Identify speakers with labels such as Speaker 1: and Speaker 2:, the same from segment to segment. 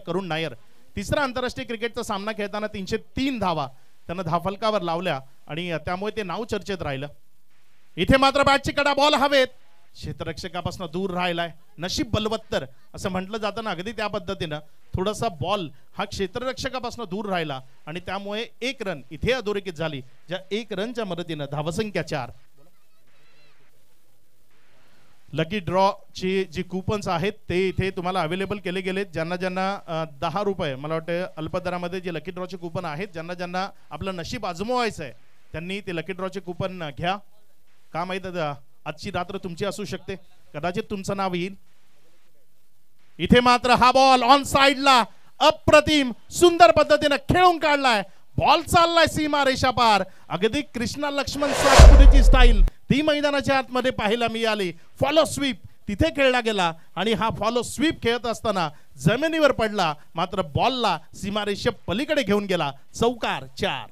Speaker 1: करुण नायर तिसरा आंतरराष्ट्रीय क्रिकेटचा सामना खेळताना 303 धावा त्यानं धाफलकावर लावल्या आणि त्यामुळे ते नाव चर्चेत राहिलं. इथे मात्र बॅटची कडा बॉल हवेत क्षेत्ररक्षकापासून दूर राहिलाय. नशीब बलवत्तर असं म्हटलं जातं ना, अगदी त्या पद्धतीनं थोडासा बॉल हा क्षेत्ररक्षकापासून दूर राहिला आणि त्यामुळे 1 रन इथे अधोरेखित झाली. ज्या 1 रनच्या मदतीनं धावसंख्या 4. लकी ड्रॉ ची जी कूपन्स आहेत ते इथे तुम्हाला अवेलेबल केले गेलेत. ज्यांना ज्यांना 10 रुपये मला वाटतं अल्पदरामध्ये जे लकी ड्रॉचे कूपन आहेत, ज्यांना ज्यांना आपलं नशीब आजमवायचं आहे त्यांनी ते लकी ड्रॉचे कूपन घ्या. का माहित आजची रात्र तुमची असू शकते, कदाचित तुमचं नाव येईल. इथे मात्र हा बॉल ऑन साइडला अप्रतिम सुंदर पद्धतीने खेळून काढलाय. बॉल चाललाय सीमा रेषा पार. अगदी कृष्णा लक्ष्मण सातपुतेची स्टाईल ती मैदानाच्या आतमध्ये पाहायला मिळाली. फॉलो स्वीप तिथे खेळला गेला आणि हा फॉलो स्वीप खेळत असताना जमिनीवर पडला, मात्र बॉलला सीमारेषे पलीकडे घेऊन गेला. चौकार 4.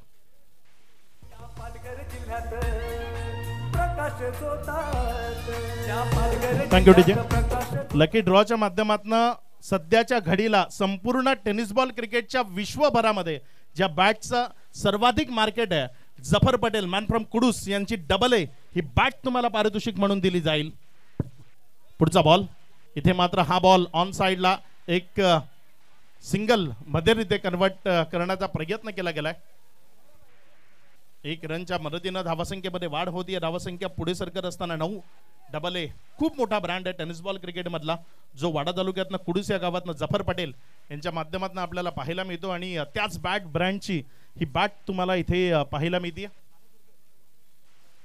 Speaker 1: Thank you DJ. लकी ड्रॉच्या माध्यमातून सध्याच्या घडीला संपूर्ण टेनिस बॉल क्रिकेटच्या विश्वभरामध्ये ज्या बॅटचा सर्वाधिक मार्केट आहे, जफर पटेल मॅन फ्रॉम कुडूस यांची डबल ए ही बॅट तुम्हाला पारितोषिक म्हणून दिली जाईल. पुढचा बॉल इथे मात्र हा बॉल ऑन साइडला एक सिंगल मध्ये रिते कन्वर्ट करण्याचा प्रयत्न केला गेलाय. 1 रनच्या मदतीनं धावसंख्येमध्ये वाढ होतीये. धावसंख्या पुढे सरकत असताना 9. डबल ए खूप मोठा ब्रँड आहे टेनिस बॉल क्रिकेट मधला, जो वाडा तालुक्यातनं कुडूस या गावातनं जफर पटेल यांच्या माध्यमातून आपल्याला पाहायला मिळतो आणि त्याच बॅट ब्रँडची ही बॅट तुम्हाला इथे पाहायला मिळते.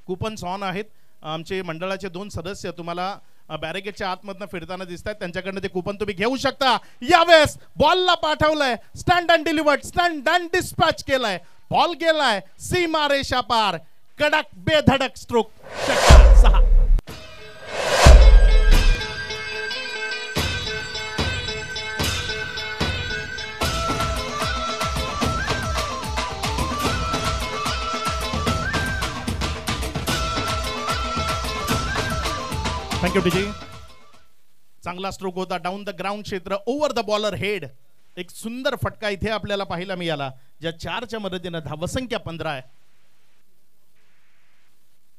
Speaker 1: कूपन्स ऑन आहेत. आमचे मंडळाचे 2 सदस्य तुम्हाला बॅरिकेडच्या आतमधनं फिरताना दिसत आहेत, त्यांच्याकडनं ते कूपन तुम्ही घेऊ शकता. यावेळेस बॉलला पाठवलंय, stand and delivered, stand and dispatch केलाय. बॉल गेलाय सीमा रेषा पार. कडक बेधडक स्ट्रोक 6. Thank you DJ. चांगला स्ट्रोक होता. डाऊन द ग्राउंड क्षेत्र, ओव्हर द बॉलर हेड. एक सुंदर फटका इथे आपल्याला पाहायला मिळाला, ज्या 4च्या मदतीनं धावसंख्या 15 आहे.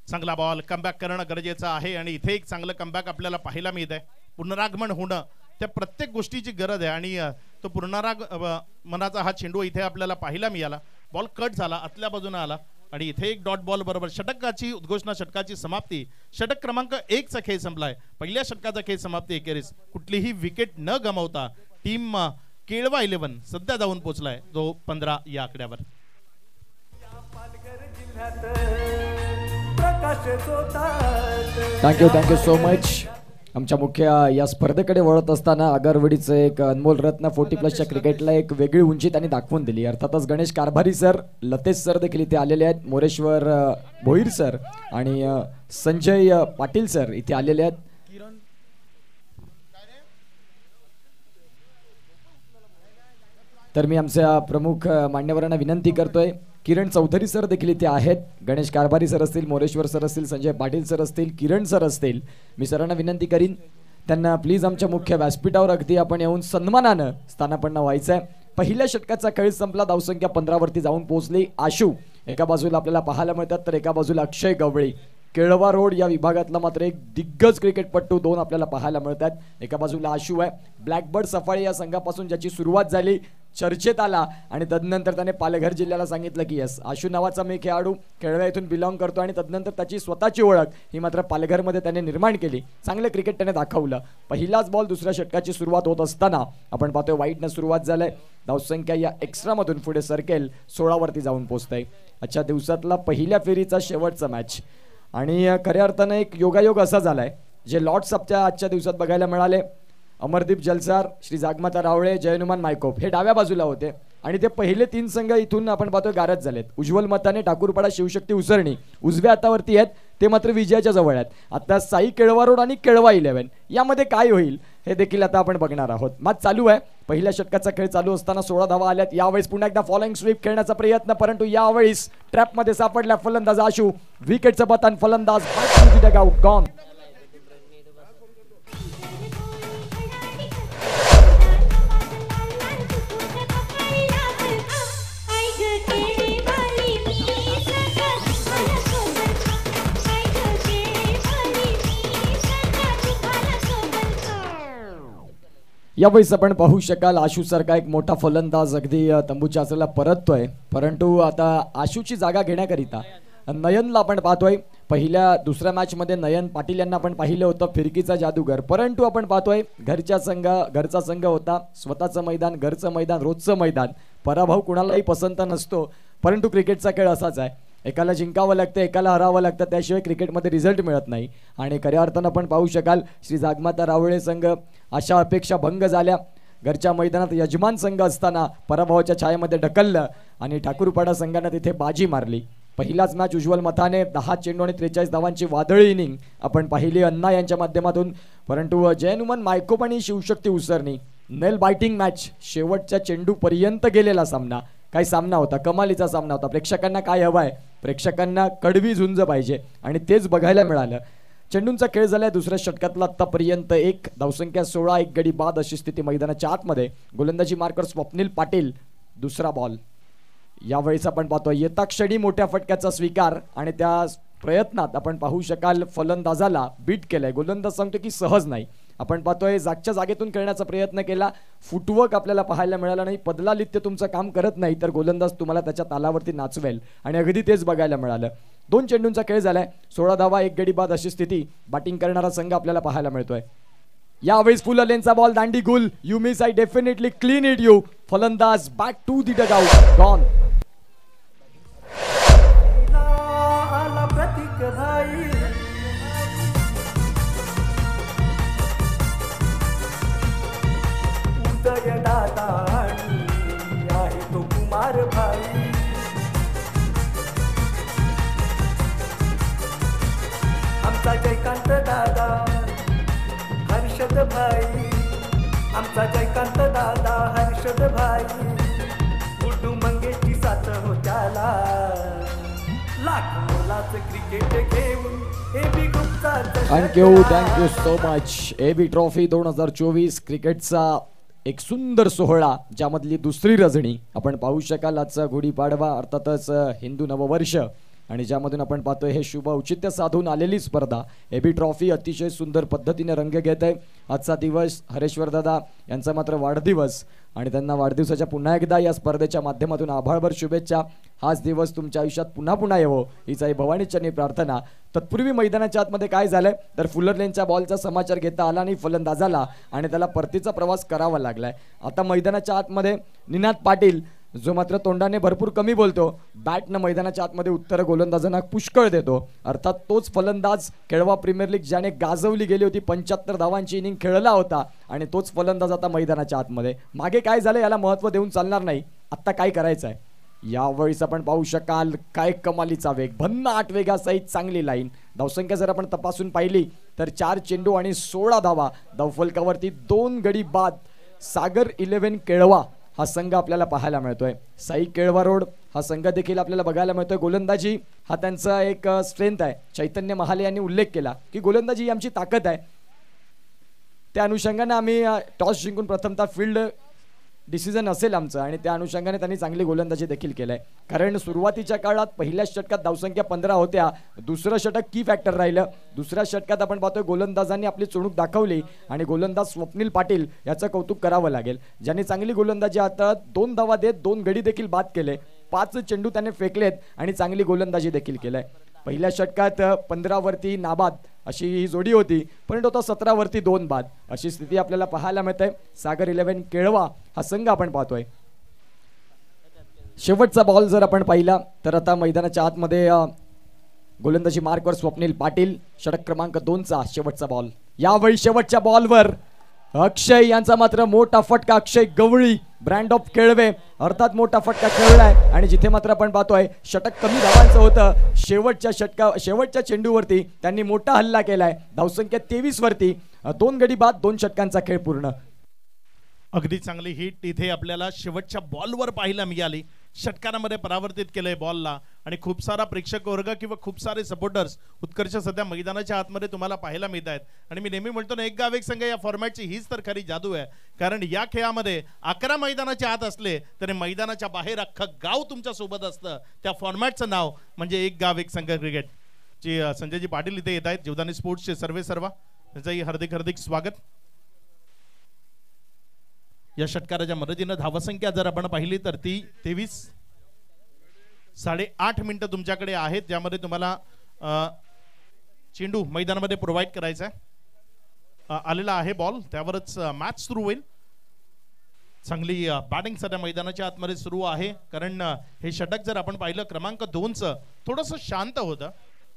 Speaker 1: चांगला बॉल कमबॅक करणं गरजेचं आहे आणि इथे एक चांगलं कमबॅक आपल्याला पाहायला मिळत आहे. पुनरागमन होणं त्या प्रत्येक गोष्टीची गरज आहे आणि तो पुनरागमनाचा हा चेंडू इथे आपल्याला पाहायला मिळाला. बॉल कट झाला, आतल्या बाजूने आला आणि इथे एक डॉट बॉल बरोबर षटकाची उद्घोषणा, षटकाची समाप्ती. षटक क्रमांक 1 चा खेळ संपलाय. पहिल्या षटकाचा खेळ समाप्ती एकेरीस. कुठलीही विकेट न गमावता टीम केळवा 11 सध्या जाऊन पोहोचलाय तो 15 या आकड्यावर.
Speaker 2: Thank you so much. आमच्या मुख्य या स्पर्धेकडे वळत असताना आगरवडीचं एक अनमोल रत्न 40+ क्रिकेटला एक वेगळी उंची त्यांनी दाखवून दिली. अर्थातच गणेश कारभारी सर, लतेश सर देखील इथे आलेले आहेत. मोरेश्वर भोईर सर आणि संजय पाटील सर इथे आलेले आहेत. तर मी आमच्या प्रमुख मान्यवरांना विनंती करतोय, किरण चौधरी सर देखील इथे आहेत. गणेश कारभारी सर असतील, मोरेश्वर सर असतील, संजय पाटील सर असतील, किरण सर असतील. मी सरांना विनंती करीन त्यांना प्लीज आमच्या मुख्य व्यासपीठावर अगदी आपण येऊन सन्मानानं स्थानापन्न व्हायचं आहे. पहिल्या षटकाचा खेळ संपला. धावसंख्या 15 वरती जाऊन पोहोचली. आशू एका बाजूला आपल्याला पाहायला मिळतात, तर एका बाजूला अक्षय गवळी. केळवा रोड या विभागातला मात्र एक दिग्गज क्रिकेटपटू 2 आपल्याला पाहायला मिळतात. एका बाजूला आशू आहे. ब्लॅकबर्ड सफाळी या संघापासून ज्याची सुरुवात झाली, चर्चेत आला आणि तदनंतर त्याने पालघर जिल्ह्याला सांगितलं की यस, आशू नावाचा मी खेळाडू केळव्या इथून बिलॉंग करतो आणि तदनंतर त्याची स्वतःची ओळख ही मात्र पालघरमध्ये त्याने निर्माण केली. चांगलं क्रिकेट त्याने दाखवलं. पहिलाच बॉल दुसऱ्या षटकाची सुरुवात होत असताना आपण पाहतोय वाईटनं सुरुवात झालंय. धावसंख्या या एक्स्ट्रामधून पुढे सरकेल 16 वरती जाऊन पोहोचतंय. आजच्या दिवसातला पहिल्या फेरीचा शेवटचा मॅच आणि खऱ्या अर्थानं एक योगायोग असा झालाय, जे लॉर्ड्स आजच्या दिवसात बघायला मिळाले. अमरदीप जलसार, श्री जागमाता रावळे, जयनुमान मायकोप हे डाव्या बाजूला होते आणि ते पहिले 3 संघ इथून आपण पाहतोय गारद झालेत. उज्ज्वल मताने ठाकूरपाडा, शिवशक्ती उसरणी उजव्या हातावरती आहेत, ते मात्र विजयाच्या जवळ आहेत. आता साई केळवा रोड आणि केळवा 11 यामध्ये काय होईल हे देखील आता आपण बघणार आहोत. मॅच चालू आहे. पहिल्या षटकाचा खेळ चालू असताना 16 धावा आल्यात. यावेळेस पुन्हा एकदा फॉलोइंग स्वीप खेळण्याचा प्रयत्न, परंतु यावेळेस ट्रॅपमध्ये सापडला फलंदाज आशू. विकेटचं पतन, फलंदाज गॉन. यावेळेस आपण पाहू शकाल आशू सारखा एक मोठा फलंदाज अगदी तंबूच्या आचरेला परततोय, परंतु आता आशूची जागा घेण्याकरिता नयनला आपण पाहतोय. दुसऱ्या मॅच मध्ये नयन पाटील यांना आपण पाहिलं होतं फिरकीचा जादूगर, परंतु आपण पाहतोय घरचा संघ होता, स्वतःचं मैदान, घरचं मैदान, रोजचं मैदान. पराभव कुणालाही पसंत नसतो, परंतु क्रिकेटचा खेळ असाच आहे. एकाला जिंकावं लागतं, एकाला हरावं लागतं, त्याशिवाय क्रिकेटमध्ये रिझल्ट मिळत नाही. आणि खऱ्या अर्थानं आपण पाहू शकाल श्री जागमाता रावळे संघ अशा अपेक्षा भंग झाल्या. घरच्या मैदानात यजमान संघ असताना पराभवाच्या छायेमध्ये ढकललं आणि ठाकूरपाडा संघानं तिथे बाजी मारली. पहिलाच मॅच उज्ज्वल मथाने 10 चेंडू आणि 43 धावांची वादळी इनिंग आपण पाहिली अण्णा यांच्या माध्यमातून, परंतु जयनुमन मायकोप आणि शिवशक्ती उसरणी नेल बायटिंग मॅच, शेवटच्या चेंडू पर्यंत गेलेला सामना. काय सामना होता, कमालीचा सामना होता. प्रेक्षकांना काय हवंय, प्रेक्षकांना कडवी झुंज पाहिजे आणि तेच बघायला मिळालं. चेंडूंचा खेळ झालाय दुसऱ्या षटकातला आतापर्यंत. एक धावसंख्या 16, एक गडी बाद अशी स्थिती मैदानाच्या आतमध्ये. गोलंदाजी मार्कर स्वप्नील पाटील. दुसरा बॉल यावेळेस आपण पाहतोय येता क्षणी मोठ्या फटक्याचा स्वीकार आणि त्या प्रयत्नात आपण पाहू शकाल फलंदाजाला बीट केलंय. गोलंदाज सांगतो की सहज नाही. आपण पाहतोय जागच्या जागेतून खेळण्याचा प्रयत्न केला, फुटवर्क आपल्याला पाहायला मिळाला नाही. पदलालित्य तुमचं काम करत नाही तर गोलंदाज तुम्हाला त्याच्या तालावरती नाचवेल आणि अगदी तेच बघायला मिळालं. 2 चेंडूंचा खेळ झालाय, 16 धावा, एक गडी बाद अशी स्थिती. बॅटिंग करणारा संघ आपल्याला पाहायला मिळतोय. यावेळेस फुल लेनचा बॉल, दांडी गुल. You miss, I definitely clean it you. फलंदाज back to the dugout, gone.
Speaker 3: आहे तो कुमार भाई, आमचा जयकांत दादा हर्षद भाई, आमचा जयकांत दादा हर्षद भाई. गुड्डू मंगेशची साथ हो त्याला, लाख मोलाचं क्रिकेट घेऊन एबी ग्रुपचा.
Speaker 2: Thank you so much. AB trophy 2024 क्रिकेटचा एक सुंदर सोहळा, ज्यामधली दुसरी रजनी आपण पाहू शकाल. आजचा गुढीपाडवा अर्थातच हिंदू नववर्ष आणि ज्यामधून आपण पाहतोय हे शुभ औचित्य साधून आलेली स्पर्धा. एबी ट्रॉफी अतिशय सुंदर पद्धतीने रंग घेत आहे. आजचा दिवस हरेश्वर दादा यांचा मात्र वाढदिवस आणि त्यांना वाढदिवसाच्या पुन्हा एकदा या स्पर्धेच्या माध्यमातून आभाळभर शुभेच्छा. हाच दिवस तुमच्या आयुष्यात पुन्हा पुन्हा येवो हीच आई भवानीचरणी प्रार्थना. तत्पूर्वी मैदानाच्या आतमध्ये काय झालंय तर फुलर लेनच्या बॉलचा समाचार घेता आला नाही फलंदाजाला आणि त्याला परतीचा प्रवास करावा लागलाय. आता मैदानाच्या आतमध्ये निनाद पाटील जो मात्र तोंडाने भरपूर कमी बोलतो, बॅटनं मैदानाच्या आतमध्ये उत्तर गोलंदाजांना पुष्कळ देतो. अर्थात तोच फलंदाज केळवा प्रीमियर लीग ज्याने गाजवली गेली होती, 75 धावांची इनिंग खेळला होता आणि तोच फलंदाज आता मैदानाच्या आतमध्ये. मागे काय झालं याला महत्त्व देऊन चालणार नाही. आत्ता काय करायचं आहे यावेळेस आपण पाहू शकाल. काय कमालीचा वेग, भन्न 8 वेगासहित चांगली लाईन. धावसंख्या जर आपण तपासून पाहिली तर 4 चेंडू आणि 16 धावा. धावफलकावरती 2 गडी बाद. सागर 11 केळवा हा संघ आपल्याला पाहायला मिळतोय. साई केळवा रोड हा संघ देखील आपल्याला बघायला मिळतोय. गोलंदाजी हा त्यांचा एक स्ट्रेंथ आहे. चैतन्य महाले यांनी उल्लेख केला की गोलंदाजी ही आमची ताकद आहे. त्या अनुषंगाने आम्ही टॉस जिंकून प्रथमतः फील्ड डिसिजन असेल आमचं आणि त्या अनुषंगाने त्यांनी चांगली गोलंदाजी देखील केलंय. कारण सुरुवातीच्या काळात पहिल्या षटकात धावसंख्या 15 होत्या. दुसरं षटक की फॅक्टर राहिलं. दुसऱ्या षटकात आपण पाहतोय गोलंदाजांनी आपली चुणूक दाखवली आणि गोलंदाज स्वप्नील पाटील याचं कौतुक करावं लागेल, ज्यांनी चांगली गोलंदाजी हातात 2 धावा देत 2 गडी देखील बाद केले. 5 चेंडू त्याने फेकलेत आणि चांगली गोलंदाजी देखील केलंय. पहिल्या षटकात 15 वरती नाबाद अशी ही जोडी होती, परंतु तो 17 वरती 2 बाद अशी स्थिती आपल्याला पाहायला मिळते. सागर 11 केळवा हा संघ आपण पाहतोय. शेवटचा बॉल जर आपण पाहिला तर आता मैदानाच्या आतमध्ये गोलंदाजी मार्कवर स्वप्नील पाटील. षटक क्रमांक 2चा शेवटचा बॉल. यावेळी शेवटच्या बॉलवर अक्षय यांचा मात्र मोठा फटका. अक्षय गवळी ब्रँड ऑफ केळवे अर्थात मोठा फटका खेळलाय आणि जिथे मात्र आपण पाहतोय षटक कमी धावांचं होतं, शेवटच्या चेंडूवरती त्यांनी मोठा हल्ला केलाय. धावसंख्या 23 वरती 2 गडी बाद 2 षटकांचा खेळ पूर्ण.
Speaker 1: अगदी चांगली हिट इथे आपल्याला शेवटच्या बॉलवर पाहायला मिळाली. षटकारामध्ये परावर्तित केलंय बॉलला आणि खूप सारा प्रेक्षक वर्ग किंवा खूप सारे सपोर्टर्स उत्कर्ष सध्या मैदानाच्या आतमध्ये तुम्हाला पाहायला मिळत आहेत. आणि मी नेहमी म्हणतो ना, एक गाव एक संघ या फॉर्मॅटची हीच तर खरी जादू आहे. कारण या खेळामध्ये 11 मैदानाच्या आत असले तरी मैदानाच्या बाहेर अख्खं गाव तुमच्या सोबत असतं. त्या फॉर्मॅटचं नाव म्हणजे एक गाव एक संघ क्रिकेट. जी संजयजी पाटील इथे येत आहेत, जीवदानी स्पोर्ट्सचे सर्वा त्यांचंही हार्दिक स्वागत. या षटकाराच्या मदतीनं धावसंख्या जर आपण पाहिली तर ती 23. 8.5 मिनिटं तुमच्याकडे आहेत, ज्यामध्ये तुम्हाला चेंडू मैदानामध्ये प्रोव्हाइड करायचा आहे. आलेला आहे बॉल, त्यावरच मॅच सुरू होईल. चांगली बॅटिंग सध्या मैदानाच्या आतमध्ये सुरू आहे, कारण हे षटक जर आपण पाहिलं क्रमांक 2चं थोडंसं शांत होतं,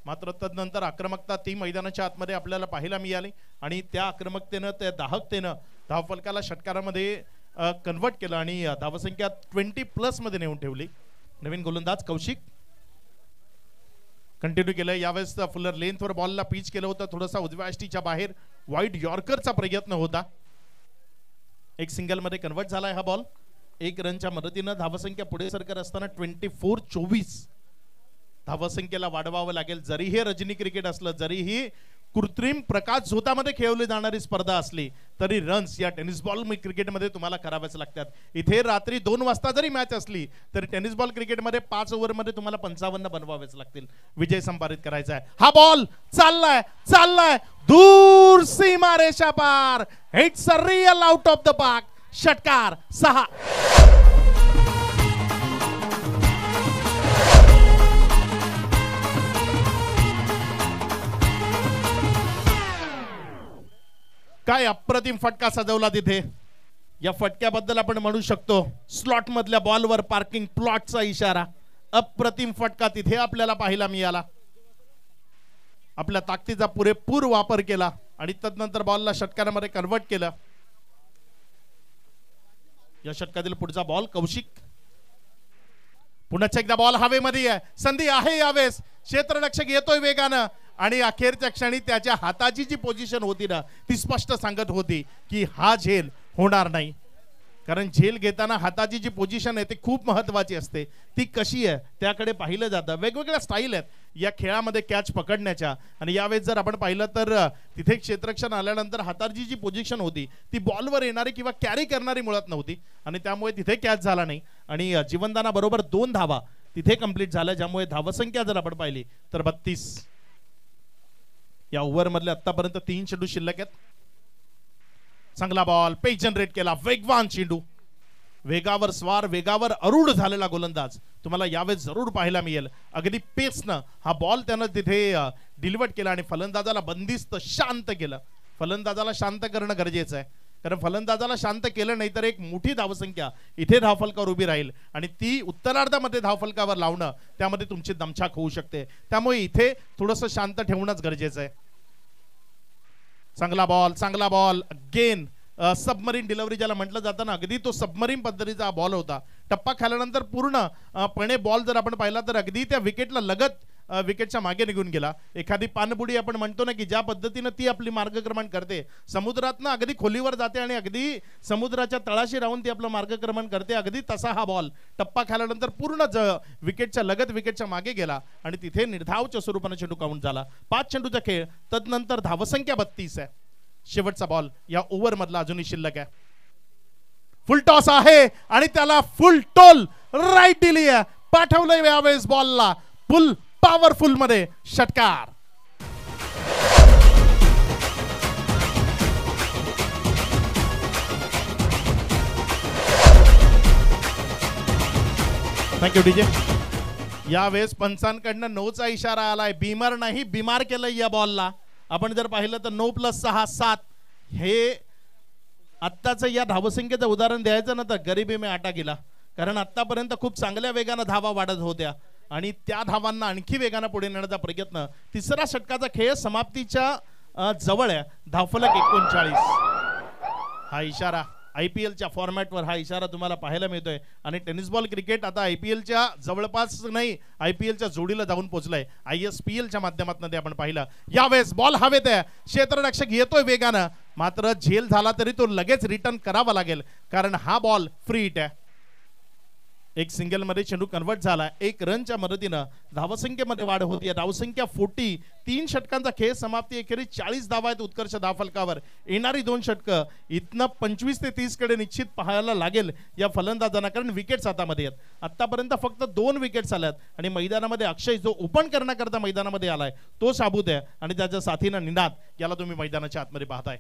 Speaker 1: मात्र तदनंतर आक्रमकता ती मैदानाच्या आतमध्ये आपल्याला पाहायला मिळाली आणि त्या आक्रमकतेनं त्या दाहकतेनं धावफलकाला षटकारामध्ये कन्वर्ट केलं आणि धावसंख्या 20+ मध्ये नेऊन ठेवली. नवीन गोलंदाज कौशिक कंटिन्यू केलं. यावेळेस फुलर लेंथवर बॉलला पिच केलं होतं, थोडासा उजव्या आष्टीच्या बाहेर वाईड यॉर्करचा प्रयत्न होता. एक सिंगल मध्ये कन्वर्ट झालाय हा बॉल. 1 रनच्या मदतीनं धावसंख्या पुढे सरकत असताना 24-24 धावसंख्येला वाढवावं लागेल. जरी हे रजनी क्रिकेट असलं, जरीही कृत्रिम प्रकाश झोतामध्ये खेळवली जाणारी स्पर्धा असली, तरी रन्स या टेनिस बॉल क्रिकेटमध्ये तुम्हाला करावेच लागतात. इथे रात्री 2 वाजता जरी मॅच असली तरी टेनिस बॉल क्रिकेटमध्ये 5 ओव्हरमध्ये तुम्हाला 55 बनवावेच लागतील विजय संपादित करायचा आहे. हा बॉल चाललाय दूर सीमा रेषा पार. It's a real out of the park. षटकार 6. काय अप्रतिम फटका सजवला तिथे. या फटक्याबद्दल आपण म्हणू शकतो स्लॉट मधल्या बॉलवर पार्किंग प्लॉटचा इशारा. अप्रतिम फटका तिथे आपल्याला पाहायला मिळाला. आपल्या ताकदीचा पुरेपूर वापर केला आणि तदनंतर बॉलला षटकारामध्ये कन्वर्ट केलं. या षटकातील पुढचा बॉल कौशिक. पुन्हा एकदा बॉल हवेमध्ये आहे. संधी आहे यावेळेस. क्षेत्ररक्षक येतोय वेगानं आणि अखेरच्या क्षणी त्याच्या हाताची जी पोझिशन होती ना, ती स्पष्ट सांगत होती की हा झेल होणार नाही. कारण झेल घेताना हाताची जी पोझिशन आहे ती खूप महत्वाची असते. ती कशी आहे त्याकडे पाहिलं जातं. वेगवेगळ्या स्टाईल आहेत या खेळामध्ये कॅच पकडण्याच्या, आणि यावेळेस जर आपण पाहिलं तर तिथे क्षेत्ररक्षण आल्यानंतर हाताची जी पोझिशन होती ती बॉलवर येणारी किंवा कॅरी करणारी मुळात नव्हती आणि त्यामुळे तिथे कॅच झाला नाही आणि जीवनदाना बरोबर 2 धावा तिथे कंप्लीट झाल्या, ज्यामुळे धावसंख्या जर आपण पाहिली तर 32. या ओव्हर मधले आतापर्यंत 3 चेंडू शिल्लक आहेत. चांगला बॉल, पेस जनरेट केला, वेगवान चेंडू, वेगावर स्वार, वेगावर अरूढ झालेला गोलंदाज तुम्हाला यावेळेस जरूर पाहायला मिळेल. अगदी पेसनं हा बॉल त्यानं तिथे डिलिव्हर केला आणि फलंदाजाला बंदिस्त शांत केलं. फलंदाजाला शांत करणं गरजेचं आहे, कारण फलंदाजाला शांत केलं नाही तर एक मोठी धावसंख्या इथे धावफलकावर उभी राहील आणि ती उत्तरार्धामध्ये धावफलकावर लावणं त्यामध्ये तुमची दमछाक होऊ शकते. त्यामुळे इथे थोडंसं शांत ठेवणंच गरजेचं आहे. चांगला बॉल अगेन सबमरीन डिलिव्हरी ज्याला म्हटलं जातं ना, अगदी तो सबमरीन पद्धतीचा बॉल होता. टप्पा खाल्यानंतर पूर्णपणे बॉल जर आपण पाहिला तर अगदी त्या विकेटला लगत विकेटच्या मागे निघून गेला. एखादी पाणबुडी आपण म्हणतो ना की ज्या पद्धतीनं ती आपली मार्गक्रमण करते, समुद्रातनं अगदी खोलीवर जाते आणि अगदी समुद्राच्या तळाशी राहून ती आपलं मार्गक्रमण करते, अगदी तसा हा बॉल टप्पा खाल्यानंतर पूर्ण विकेटच्या लगत विकेटच्या मागे गेला आणि तिथे निर्धावच्या स्वरूपाने चेंडू काउंट झाला. 5 चेंडूचा खेळ, तदनंतर धावसंख्या 32 आहे. शेवटचा बॉल या ओव्हर मधला अजूनही शिल्लक आहे. फुल टॉस आहे आणि त्याला फुल टोल राईट दिली आहे. पाठवलंय यावेळेस बॉलला फुल पॉवरफुल मध्ये. षटकार. Thank you DJ. यावेळेस पंचांकडनं 9चा इशारा आलाय. बीमार नाही, बीमार केलंय या बॉलला. आपण जर पाहिलं तर 9 + 6 7 हे आत्ताचं या धावसंख्येचं उदाहरण द्यायचं ना तर गरिबी में आटा गेला. कारण आतापर्यंत खूप चांगल्या वेगानं धावा वाढत होत्या आणि त्या धावांना आणखी वेगानं पुढे नेण्याचा प्रयत्न. तिसरा षटकाचा खेळ समाप्तीच्या जवळ आहे. धावफलक 39. हा इशारा IPLच्या फॉर्मॅटवर हा इशारा तुम्हाला पाहायला मिळतोय आणि टेनिस बॉल क्रिकेट आता IPLच्या जवळपास नाही, IPLच्या जोडीला जाऊन पोहोचलाय. ISPLच्या माध्यमातून ते आपण पाहिलं. यावेळेस बॉल हवेत आहे. क्षेत्ररक्षक येतोय वेगानं, मात्र झेल झाला तरी तो लगेच रिटर्न करावा लागेल कारण हा बॉल फ्री हिट आहे. एक सिंगल मध्ये चेंडू कन्वर्ट झाला. 1 रनच्या मदतीनं धावसंख्येमध्ये वाढ होती. धावसंख्या 40. 3 षटकांचा खेळ समाप्ती. एखेरीज 40 धावा आहेत उत्कर्ष धावफलकावर. येणारी 2 षटकं इथनं 25 ते 30 कडे निश्चित पाहायला लागेल या फलंदाजांना, कारण विकेट्स हातामध्ये आहेत. आतापर्यंत फक्त 2 विकेट्स आल्यात आणि मैदानामध्ये अक्षय जो ओपन करण्याकरता मैदानामध्ये आलाय तो साबूत आहे आणि त्याच्या साथीनं निनाद याला तुम्ही मैदानाच्या आतमध्ये पाहताय.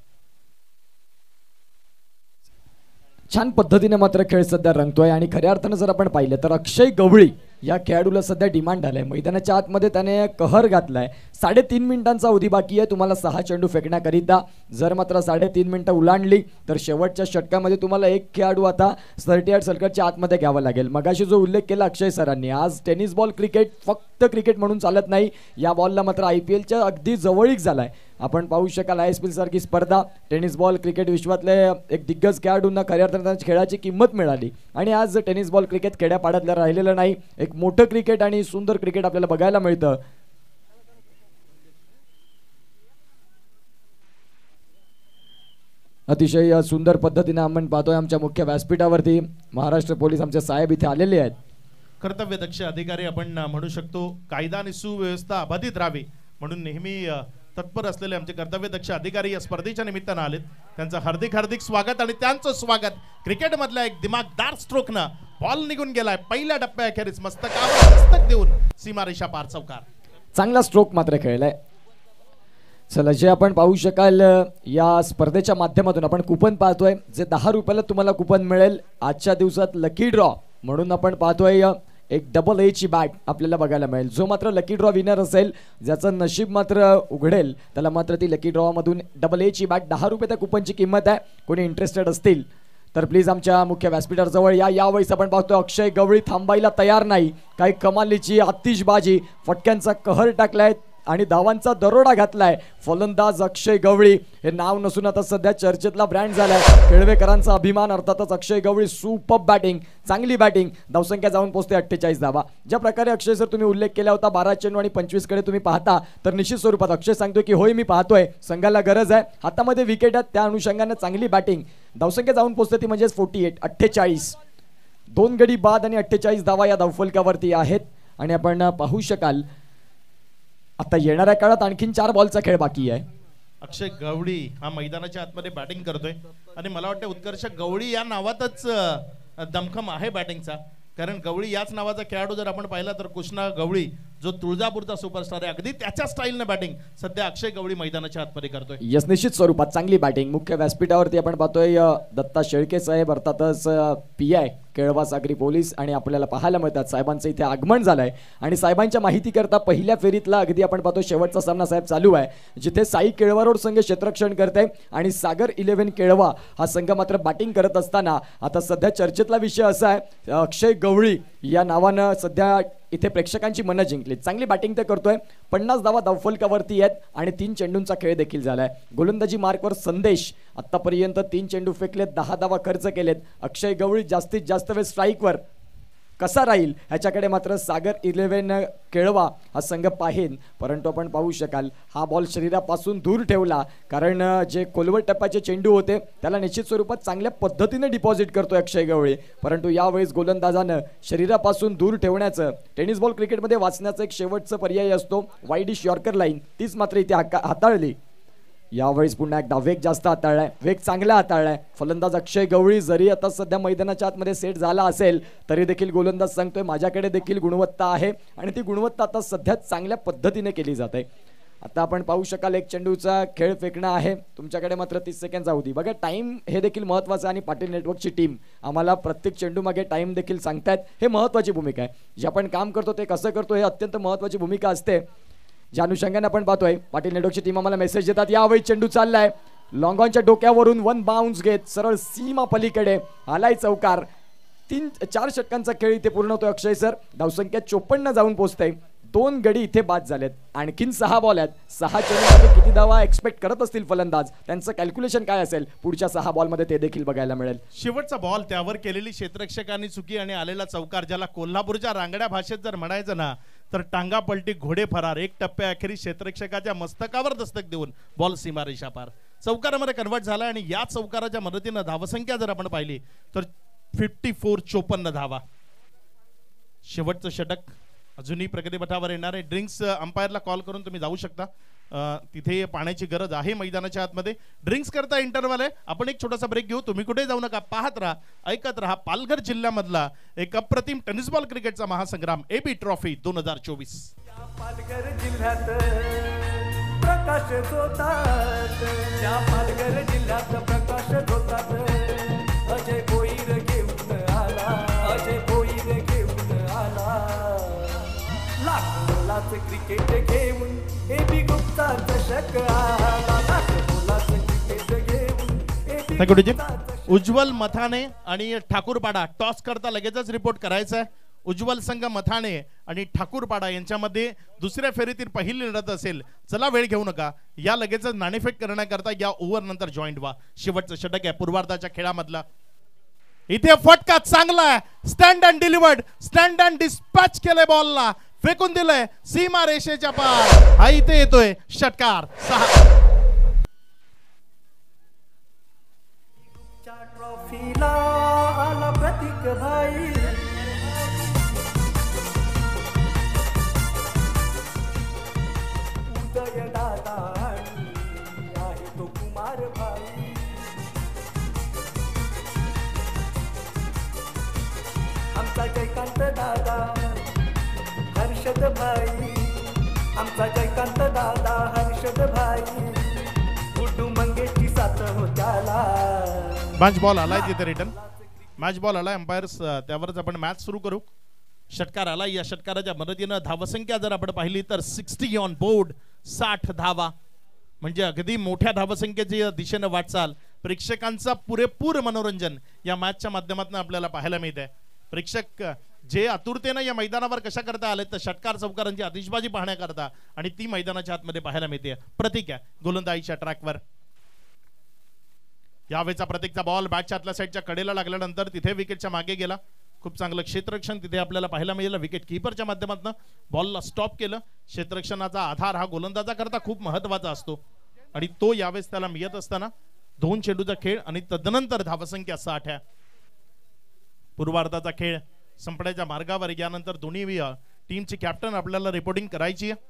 Speaker 2: छान पद्धतीने मात्र खेळ सध्या रंगतोय आणि खऱ्या अर्थानं जर आपण पाहिलं तर अक्षय गवळी या खेळाडूला सध्या डिमांड आलाय. मैदानाच्या आतमध्ये त्याने कहर घातलाय. 3.5 मिनिटांचा अवधी बाकी आहे तुम्हाला 6 चेंडू फेकण्याकरिता. जर मात्र 3.5 मिनिटं उलांडली तर शेवटच्या षटकामध्ये तुम्हाला एक खेळाडू आता 38 सर्कलच्या आतमध्ये घ्यावा लागेल. मगाशी जो उल्लेख केला अक्षय सरांनी, आज टेनिस बॉल क्रिकेट फक्त क्रिकेट म्हणून चालत नाही. या बॉलला मात्र IPLच्या अगदी जवळीक झालाय. आपण पाहू शकाल ISPL सारखी स्पर्धा, टेनिस बॉल क्रिकेट विश्वातले एक दिग्गज खेळाडूंना खऱ्या अर्थाने खेळाची किंमत मिळाली आणि आज टेनिस बॉल क्रिकेट खेड्यापाड्यातलं राहिलेलं नाही. एक मोठं क्रिकेट आणि सुंदर क्रिकेट आपल्याला बघायला मिळतं. अतिशय सुंदर पद्धतीने आपण पाहतोय आमच्या मुख्य व्यासपीठावरती महाराष्ट्र पोलीस आमचे साहेब इथे आलेले आहेत.
Speaker 1: कर्तव्यदक्ष अधिकारी आपण म्हणू शकतो. कायदा आणि सुव्यवस्था अबाधित राहावी म्हणून नेहमी तत्पर असलेले आमचे कर्तव्यदक्ष अधिकारी या स्पर्धेच्या निमित्तानं आलेत. त्यांचं हार्दिक हार्दिक स्वागत आणि त्यांचं स्वागत क्रिकेट मधल्या एक दिमागदार स्ट्रोकनं बॉल निघून गेलाय. पहिल्या टप्प्याअखेरीस मस्तकावर मस्तक देऊन सीमारेषा पार चौकार.
Speaker 2: चांगला स्ट्रोक मात्र खेळलाय. चला, जे आपण पाहू शकाल या स्पर्धेच्या माध्यमातून आपण कुपन पाहतोय जे 10 रुपयाला तुम्हाला कुपन मिळेल. आजच्या दिवसात लकी ड्रॉ म्हणून आपण पाहतोय एक डबल A ची बॅट आपल्याला बघायला मिळेल. जो मात्र लकी ड्रॉ विनर असेल, ज्याचं नशीब मात्र उघडेल, त्याला मात्र ती लकी ड्रॉ मधून डबल A ची बॅट 10 रुपये त्या कुपनची किंमत आहे. कोणी इंटरेस्टेड असतील तर प्लीज आमच्या मुख्य व्यासपीठाजवळ या. यावेळेस आपण पाहतोय अक्षय गवळी थांबायला तयार नाही. काही कमालीची आतिषबाजी, फटक्यांचा कहर टाकलाय आणि धावांचा दरोडा घातलाय. फलंदाज अक्षय गवळी हे नाव नसून आता सध्या चर्चेतला ब्रँड झालाय. केळवेकरांचा अभिमान अर्थातच अक्षय गवळी. सुपर बॅटिंग, चांगली बॅटिंग. धावसंख्या जाऊन पोहोचते 48 धावा. ज्या प्रकारे अक्षय सर तुम्ही उल्लेख केला होता 12 चेंडू आणि 25 कडे तुम्ही पाहता तर निश्चित स्वरूपात अक्षय सांगतोय की होय मी पाहतोय, संघाला गरज आहे, हातामध्ये विकेट आहेत, त्या अनुषंगाने चांगली बॅटिंग. धावसंख्या जाऊन पोहोचते ती म्हणजे 48. 2 गडी बाद आणि 48 धावा या धावफलकावरती आहेत. आणि आपण पाहू शकाल आता येणाऱ्या काळात आणखीन 4 बॉलचा खेळ बाकी आहे.
Speaker 1: अक्षय गवळी हा मैदानाच्या आतमध्ये बॅटिंग करतोय आणि मला वाटतं उत्कर्ष गवळी या नावातच दमखम आहे बॅटिंगचा. कारण गवळी याच नावाचा खेळाडू जर आपण पाहिला तर कृष्णा गवळी जो तुळजापूरचा सुपरस्टार आहे, अगदी त्याच्या स्टाईलने बॅटिंग सध्या अक्षय गवळी मैदानाच्या आतमध्ये करतोय.
Speaker 2: यस, निश्चित स्वरूपात चांगली बॅटिंग. मुख्य व्यासपीठावरती आपण पाहतोय दत्ता शेळके साहेब अर्थातच PI केळवा सागरी पोलीस आणि आपल्याला पाहायला मिळतात साहेबांचं इथे आगमन झालंय. आणि साहेबांच्या माहिती करता पहिल्या फेरीतला अगदी आपण पाहतो शेवटचा सामना साहेब चालू आहे, जिथे साई केळवा रोड संघ क्षेत्ररक्षण करते आणि सागर 11 केळवा हा संघ मात्र बॅटिंग करत असताना आता सध्या चर्चेतला विषय असा आहे अक्षय गवळी या नावानं सध्या इथे प्रेक्षकांची मनं जिंकली. चांगली बॅटिंग ते करतोय. 50 धावा धावफलकावरती आहेत आणि 3 चेंडूंचा खेळ देखील झालाय. गोलंदाजी मार्कवर संदेश आतापर्यंत 3 चेंडू फेकलेत, 10 धावा खर्च केलेत. अक्षय गवळी जास्तीत जास्त वेळ स्ट्राईकवर कसा राहील ह्याच्याकडे मात्र सागर 11 केळवा हा संघ पाहेन. परंतु आपण पाहू शकाल हा बॉल शरीरापासून दूर ठेवला, कारण जे खोलवर टप्प्याचे चेंडू होते त्याला निश्चित स्वरूपात चांगल्या पद्धतीने डिपॉझिट करतोय अक्षय गवळी. परंतु यावेळेस गोलंदाजानं शरीरापासून दूर ठेवण्याचं, टेनिस बॉल क्रिकेटमध्ये वाचण्याचं एक शेवटचं पर्याय असतो वाईडिश यॉर्कर लाईन, तीच मात्र इथे हाताळली. यावेळेस पुन्हा एकदा वेग जास्त हाताळलाय, वेग चांगला हाताळलाय फलंदाज अक्षय गवळी. जरी आता सध्या मैदानाच्या आतमध्ये सेट झाला असेल तरी देखील गोलंदाज सांगतोय माझ्याकडे देखील गुणवत्ता आहे आणि ती गुणवत्ता आता सध्या चांगल्या पद्धतीने केली जाते. आता आपण पाहू शकाल 1 चेंडूचा खेळ फेकणं आहे. तुमच्याकडे मात्र 30 सेकंद अवधी. बघा टाइम हे देखील महत्त्वाचं आणि पाटील नेटवर्कची टीम आम्हाला प्रत्येक चेंडू मागे टाइम देखील सांगतायत. हे महत्त्वाची भूमिका आहे. जे आपण काम करतो ते कसं करतो हे अत्यंत महत्त्वाची भूमिका असते. ज्या अनुषंगाने आपण पाहतोय पाटील नेटवर्कची टीम आम्हाला मेसेज देतात यावेळी चेंडू चाललाय लॉंग ऑनच्या डोक्यावरून 1 बाउन्स घेत सरळ सीमा पलीकडे आलाय चौकार. 3-4 षटकांचा खेळ इथे पूर्ण होतोय अक्षय सर. धावसंख्या 54 जाऊन पोहोचते. 2 गडी इथे बाद झालेत. आणखीन 6 बॉल आहेत. 6 चेंडूमध्ये किती धावा एक्सपेक्ट करत असतील फलंदाज, त्यांचं कॅल्क्युलेशन काय असेल पुढच्या 6 बॉलमध्ये ते देखील बघायला मिळेल.
Speaker 1: शेवटचा बॉल, त्यावर केलेली क्षेत्ररक्षकांनी चुकी आणि आलेला चौकार, ज्याला कोल्हापूरच्या रांगड्या भाषेत जर म्हणायचं ना तर टांगा पलटी घोडे फरार. 1 टप्प्याअखेरी क्षेत्ररक्षकाच्या मस्तकावर दस्तक देऊन बॉल सीमारेषा पार चौकारामध्ये कन्वर्ट झाला. आणि या चौकाराच्या मदतीनं धावसंख्या जर आपण पाहिली तर 54 धावा. शेवटचं षटक अजूनही प्रगतीपथावर येणार आहे. ड्रिंक्स अंपायरला कॉल करून तुम्ही जाऊ शकता. तिथे पाण्याची गरज आहे मैदानाच्या आतमध्ये. ड्रिंक्स करता इंटरव्हल आहे. आपण एक छोटासा ब्रेक घेऊ. तुम्ही कुठे जाऊ नका, पाहत राहा, ऐकत राहा. पालघर जिल्ह्यामधला एक अप्रतिम टेनिस बॉल क्रिकेटचा महासंग्राम AB ट्रॉफी 2024.
Speaker 3: पालघर जिल्ह्यात प्रकाश होतात, त्या पालघर जिल्ह्यात प्रकाश होतात. अजय मोलाचं क्रिकेट घेऊन एबी गुप्ता चषक आला मोलाचं क्रिकेट घेऊन AB
Speaker 1: Thank you, DJ.
Speaker 3: Gupta चषक
Speaker 1: उज्ज्वल मथाने आणि ठाकूरपाडा टॉस करता लगेचच रिपोर्ट करायचा आहे. उज्ज्वल संघ मथाने आणि ठाकूरपाडा यांच्यामध्ये दुसऱ्या फेरीतील पहिली लढत असेल. चला वेळ घेऊ नका, या लगेचच नाणेफेक करण्याकरता या ओव्हर नंतर जॉईंट व्हा. शेवटचं षटक आहे पूर्वार्धाच्या खेळामधला. इथे फटका चांगला आहे, stand and delivered, stand and dispatch केलंय बॉलला, फेकून दिलंय सीमा रेषेच्या पार. हा इथे येतोय षटकार 6.
Speaker 3: ट्रॉफीला आला प्रतीक भाई उदय दादा आहे तो कुमार भाई आमचा जयकांत दादा हर्षद भाई आमचा जयकांत दादा हर्षद भाई गुड्डू मंगेशची साथ होत्याला
Speaker 1: मॅच बॉल आलाय तिथे रिटर्न. मॅच बॉल आलाय. अंपायर्स त्यावरच आपण मॅच सुरू करू. षटकार आला. या षटकाराच्या मदतीनं धावसंख्या जर आपण पाहिली तर 60 ऑन बोर्ड, 60 धावा, म्हणजे अगदी मोठ्या धावसंख्येची दिशेनं वाटचाल. प्रेक्षकांचा पुरेपूर मनोरंजन या मॅचच्या माध्यमातून आपल्याला पाहायला मिळत आहे. प्रेक्षक जे आतुरतेनं या मैदानावर कशा करता आले तर षटकार चौकारांची आतिषबाजी पाहण्याकरता, आणि ती मैदानाच्या आतमध्ये पाहायला मिळते. प्रतीक आहे गोलंदाजीच्या ट्रॅकवर. यावेळेचा प्रतीकचा बॉल बॅटच्या आतल्या साईडच्या कडेला लागल्यानंतर तिथे विकेटच्या मागे गेला. खूप चांगलं क्षेत्ररक्षण तिथे आपल्याला पाहायला मिळालं. विकेट किपरच्या माध्यमातून बॉलला स्टॉप केलं. क्षेत्ररक्षणाचा आधार हा गोलंदाजाकरता खूप महत्वाचा असतो, आणि तो यावेळेस त्याला मिळत असताना 2 चेंडूचा खेळ आणि तदनंतर धावसंख्या 60 आहे. पूर्वार्धाचा खेळ संपण्याच्या मार्गावर. यानंतर दोन्ही टीमची कॅप्टन आपल्याला रिपोर्टिंग करायची आहे.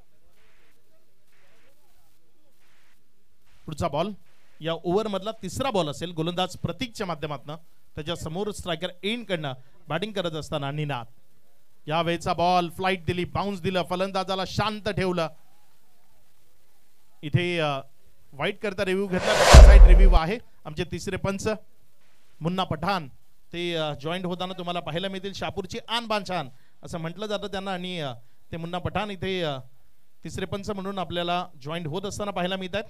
Speaker 1: पुढचा बॉल या ओव्हर मधला तिसरा बॉल असेल. गोलंदाज प्रतीकच्या माध्यमातून त्याच्या समोर स्ट्रायकर एंड कडनं बॅटिंग करत असताना निनाद. यावेळेचा बॉल फ्लाइट दिली, बाउन्स दिलं, फलंदाजाला शांत ठेवलं. इथे वाईट करता रिव्ह्यू घेतला. साईड रिव्ह्यू आहे. आमचे तिसरे पंच मुन्ना पठाण ते जॉईंट होताना तुम्हाला पाहायला मिळतील. शापूरची आन बान छान असं म्हटलं जातं त्यांना, आणि ते मुन्ना पठाण इथे तिसरे पंच म्हणून आपल्याला जॉईंट होत असताना पाहायला मिळतात.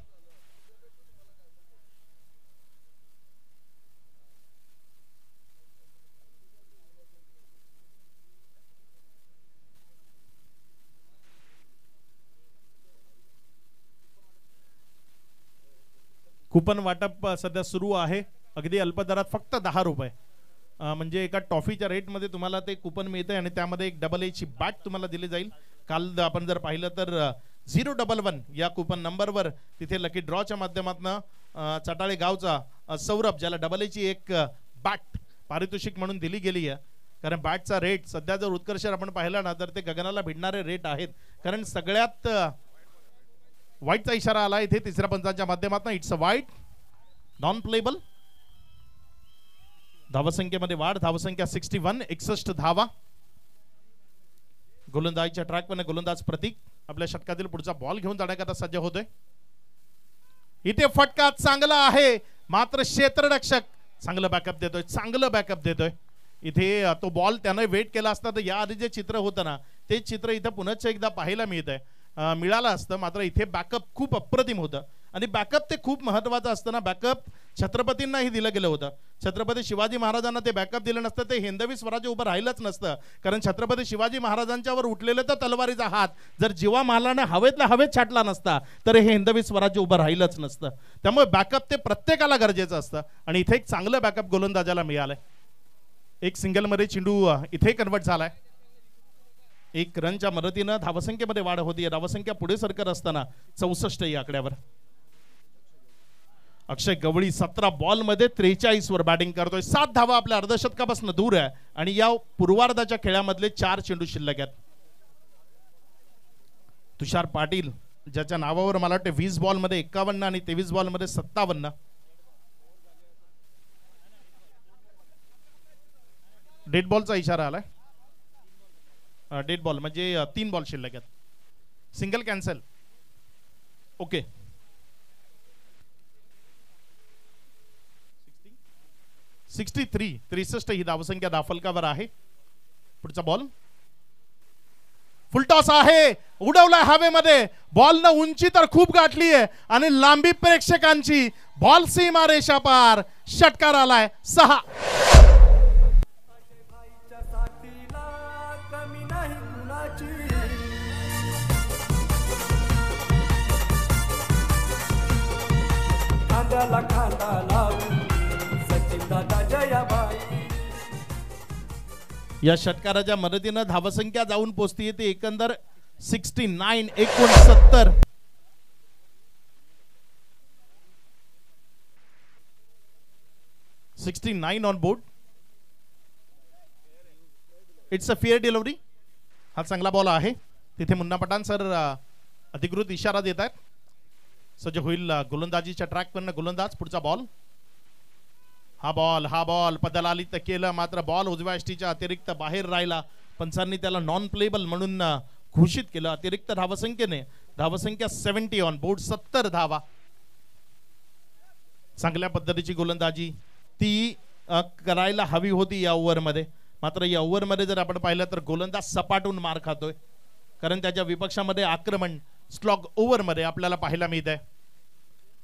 Speaker 1: कुपन वाटप सध्या सुरू आहे. अगदी अल्प दरात फक्त 10 रुपये, म्हणजे एका टॉफीच्या रेटमध्ये तुम्हाला ते कुपन मिळते, आणि त्यामध्ये एक AA ची बॅट तुम्हाला दिली जाईल. काल आपण जर पाहिलं तर 011 या कुपन नंबरवर तिथे लकी ड्रॉच्या माध्यमातून चटाळे गावचा सौरभ, ज्याला AA ची एक बॅट पारितोषिक म्हणून दिली गेली आहे. कारण बॅटचा रेट सध्या जर उत्कर्ष आपण पाहिला ना तर ते गगनाला भिडणारे रेट आहेत. कारण सगळ्यात वाईटचा इशारा आला इथे तिसऱ्या पंचांच्या माध्यमातून. इट्स अ वाईट, नॉन प्लेबल. धावसंख्येमध्ये वाढ. धावसंख्या 61, 61 धावा. गोलंदाजीच्या ट्रॅकवर गोलंदाज प्रतीक आपल्या षटकातील पुढचा बॉल घेऊन जाण्याकरता सज्ज होतोय. इथे फटका चांगला आहे, मात्र क्षेत्ररक्षक चांगलं बॅकअप देतोय, चांगलं बॅकअप देतोय. इथे तो बॉल त्याने वेट केला असता तर याआधी जे चित्र होतं ना ते चित्र इथं पुन्हा एकदा पाहायला मिळत आहे. मिळालं असतं, मात्र इथे बॅकअप खूप अप्रतिम होतं, आणि बॅकअप ते खूप महत्वाचं असतं ना. बॅकअप छत्रपतींनाही दिलं गेलं होतं. छत्रपती शिवाजी महाराजांना ते बॅकअप दिलं नसतं ते हिंदवी स्वराज्य उभं राहिलंच नसतं. कारण छत्रपती शिवाजी महाराजांच्यावर उठलेलं तर तलवारीचा हात जर जीवा महालाने हवेतला हवेत छाटला नसता तर हे हिंदवी स्वराज्य उभं राहिलंच नसतं. त्यामुळे बॅकअप ते प्रत्येकाला गरजेचं असतं, आणि इथे एक चांगलं बॅकअप गोलंदाजाला मिळालंय. एक सिंगल मध्ये चेंडू इथे कन्वर्ट झालाय. 1 रनच्या मदतीनं धावसंख्येमध्ये वाढ होती. धावसंख्या पुढे सरकत असताना 64 या आकड्यावर. अक्षय गवळी 17 बॉल मध्ये 43 वर बॅटिंग करतोय. 7 धावा आपल्या अर्धशतकापासून दूर आहे, आणि या पूर्वार्धाच्या खेळामधले 4 चेंडू शिल्लक आहेत. तुषार पाटील ज्याच्या नावावर मला वाटतं 20 बॉल मध्ये 51 आणि 23 बॉल मध्ये 57. डेड बॉलचा इशारा आलाय. डेड बॉल म्हणजे 3 बॉल शिल्लक आहेत. Single cancel. ओके. 63 ही धावसंख्या धाफलकावर आहे. पुढचा बॉल फुलटॉस आहे, उडवलाय हवेमध्ये, बॉल न उंची तर खूप गाठली आहे आणि लांबी प्रेक्षकांची, बॉल सीमा रेषा पार, षटकार आलाय 6.
Speaker 3: भाईच्या साथीला कमी नाही कुणाची, खांद्याला खांदा लावून सचिन दादा जयाबाई.
Speaker 1: या षटकाराच्या मदतीनं धावसंख्या जाऊन पोहोचते ते एकंदर 69. 69 69 on board. It's a fair delivery. हा चांगला बॉल आहे. तिथे मुन्ना पठाण सर अधिकृत इशारा देत आहेत. सज्ज होईल गोलंदाजीच्या ट्रॅकवरनं गोलंदाज. पुढचा बॉल. हा बॉल पदलालित केलं, मात्र बॉल उजव्या यष्टीच्या अतिरिक्त बाहेर राहिला. पंचांनी त्याला नॉन प्लेबल म्हणून घोषित केलं. अतिरिक्त धावसंख्येने धावसंख्या 70 ऑन बोर्ड. 70 धावा. चांगल्या पद्धतीची गोलंदाजी ती करायला हवी होती या ओव्हरमध्ये. मात्र या ओव्हरमध्ये जर आपण पाहिलं तर गोलंदाज सपाटून मार खातोय, कारण त्याच्या विपक्षामध्ये आक्रमण स्लॉग ओव्हरमध्ये आपल्याला पाहायला मिळत आहे.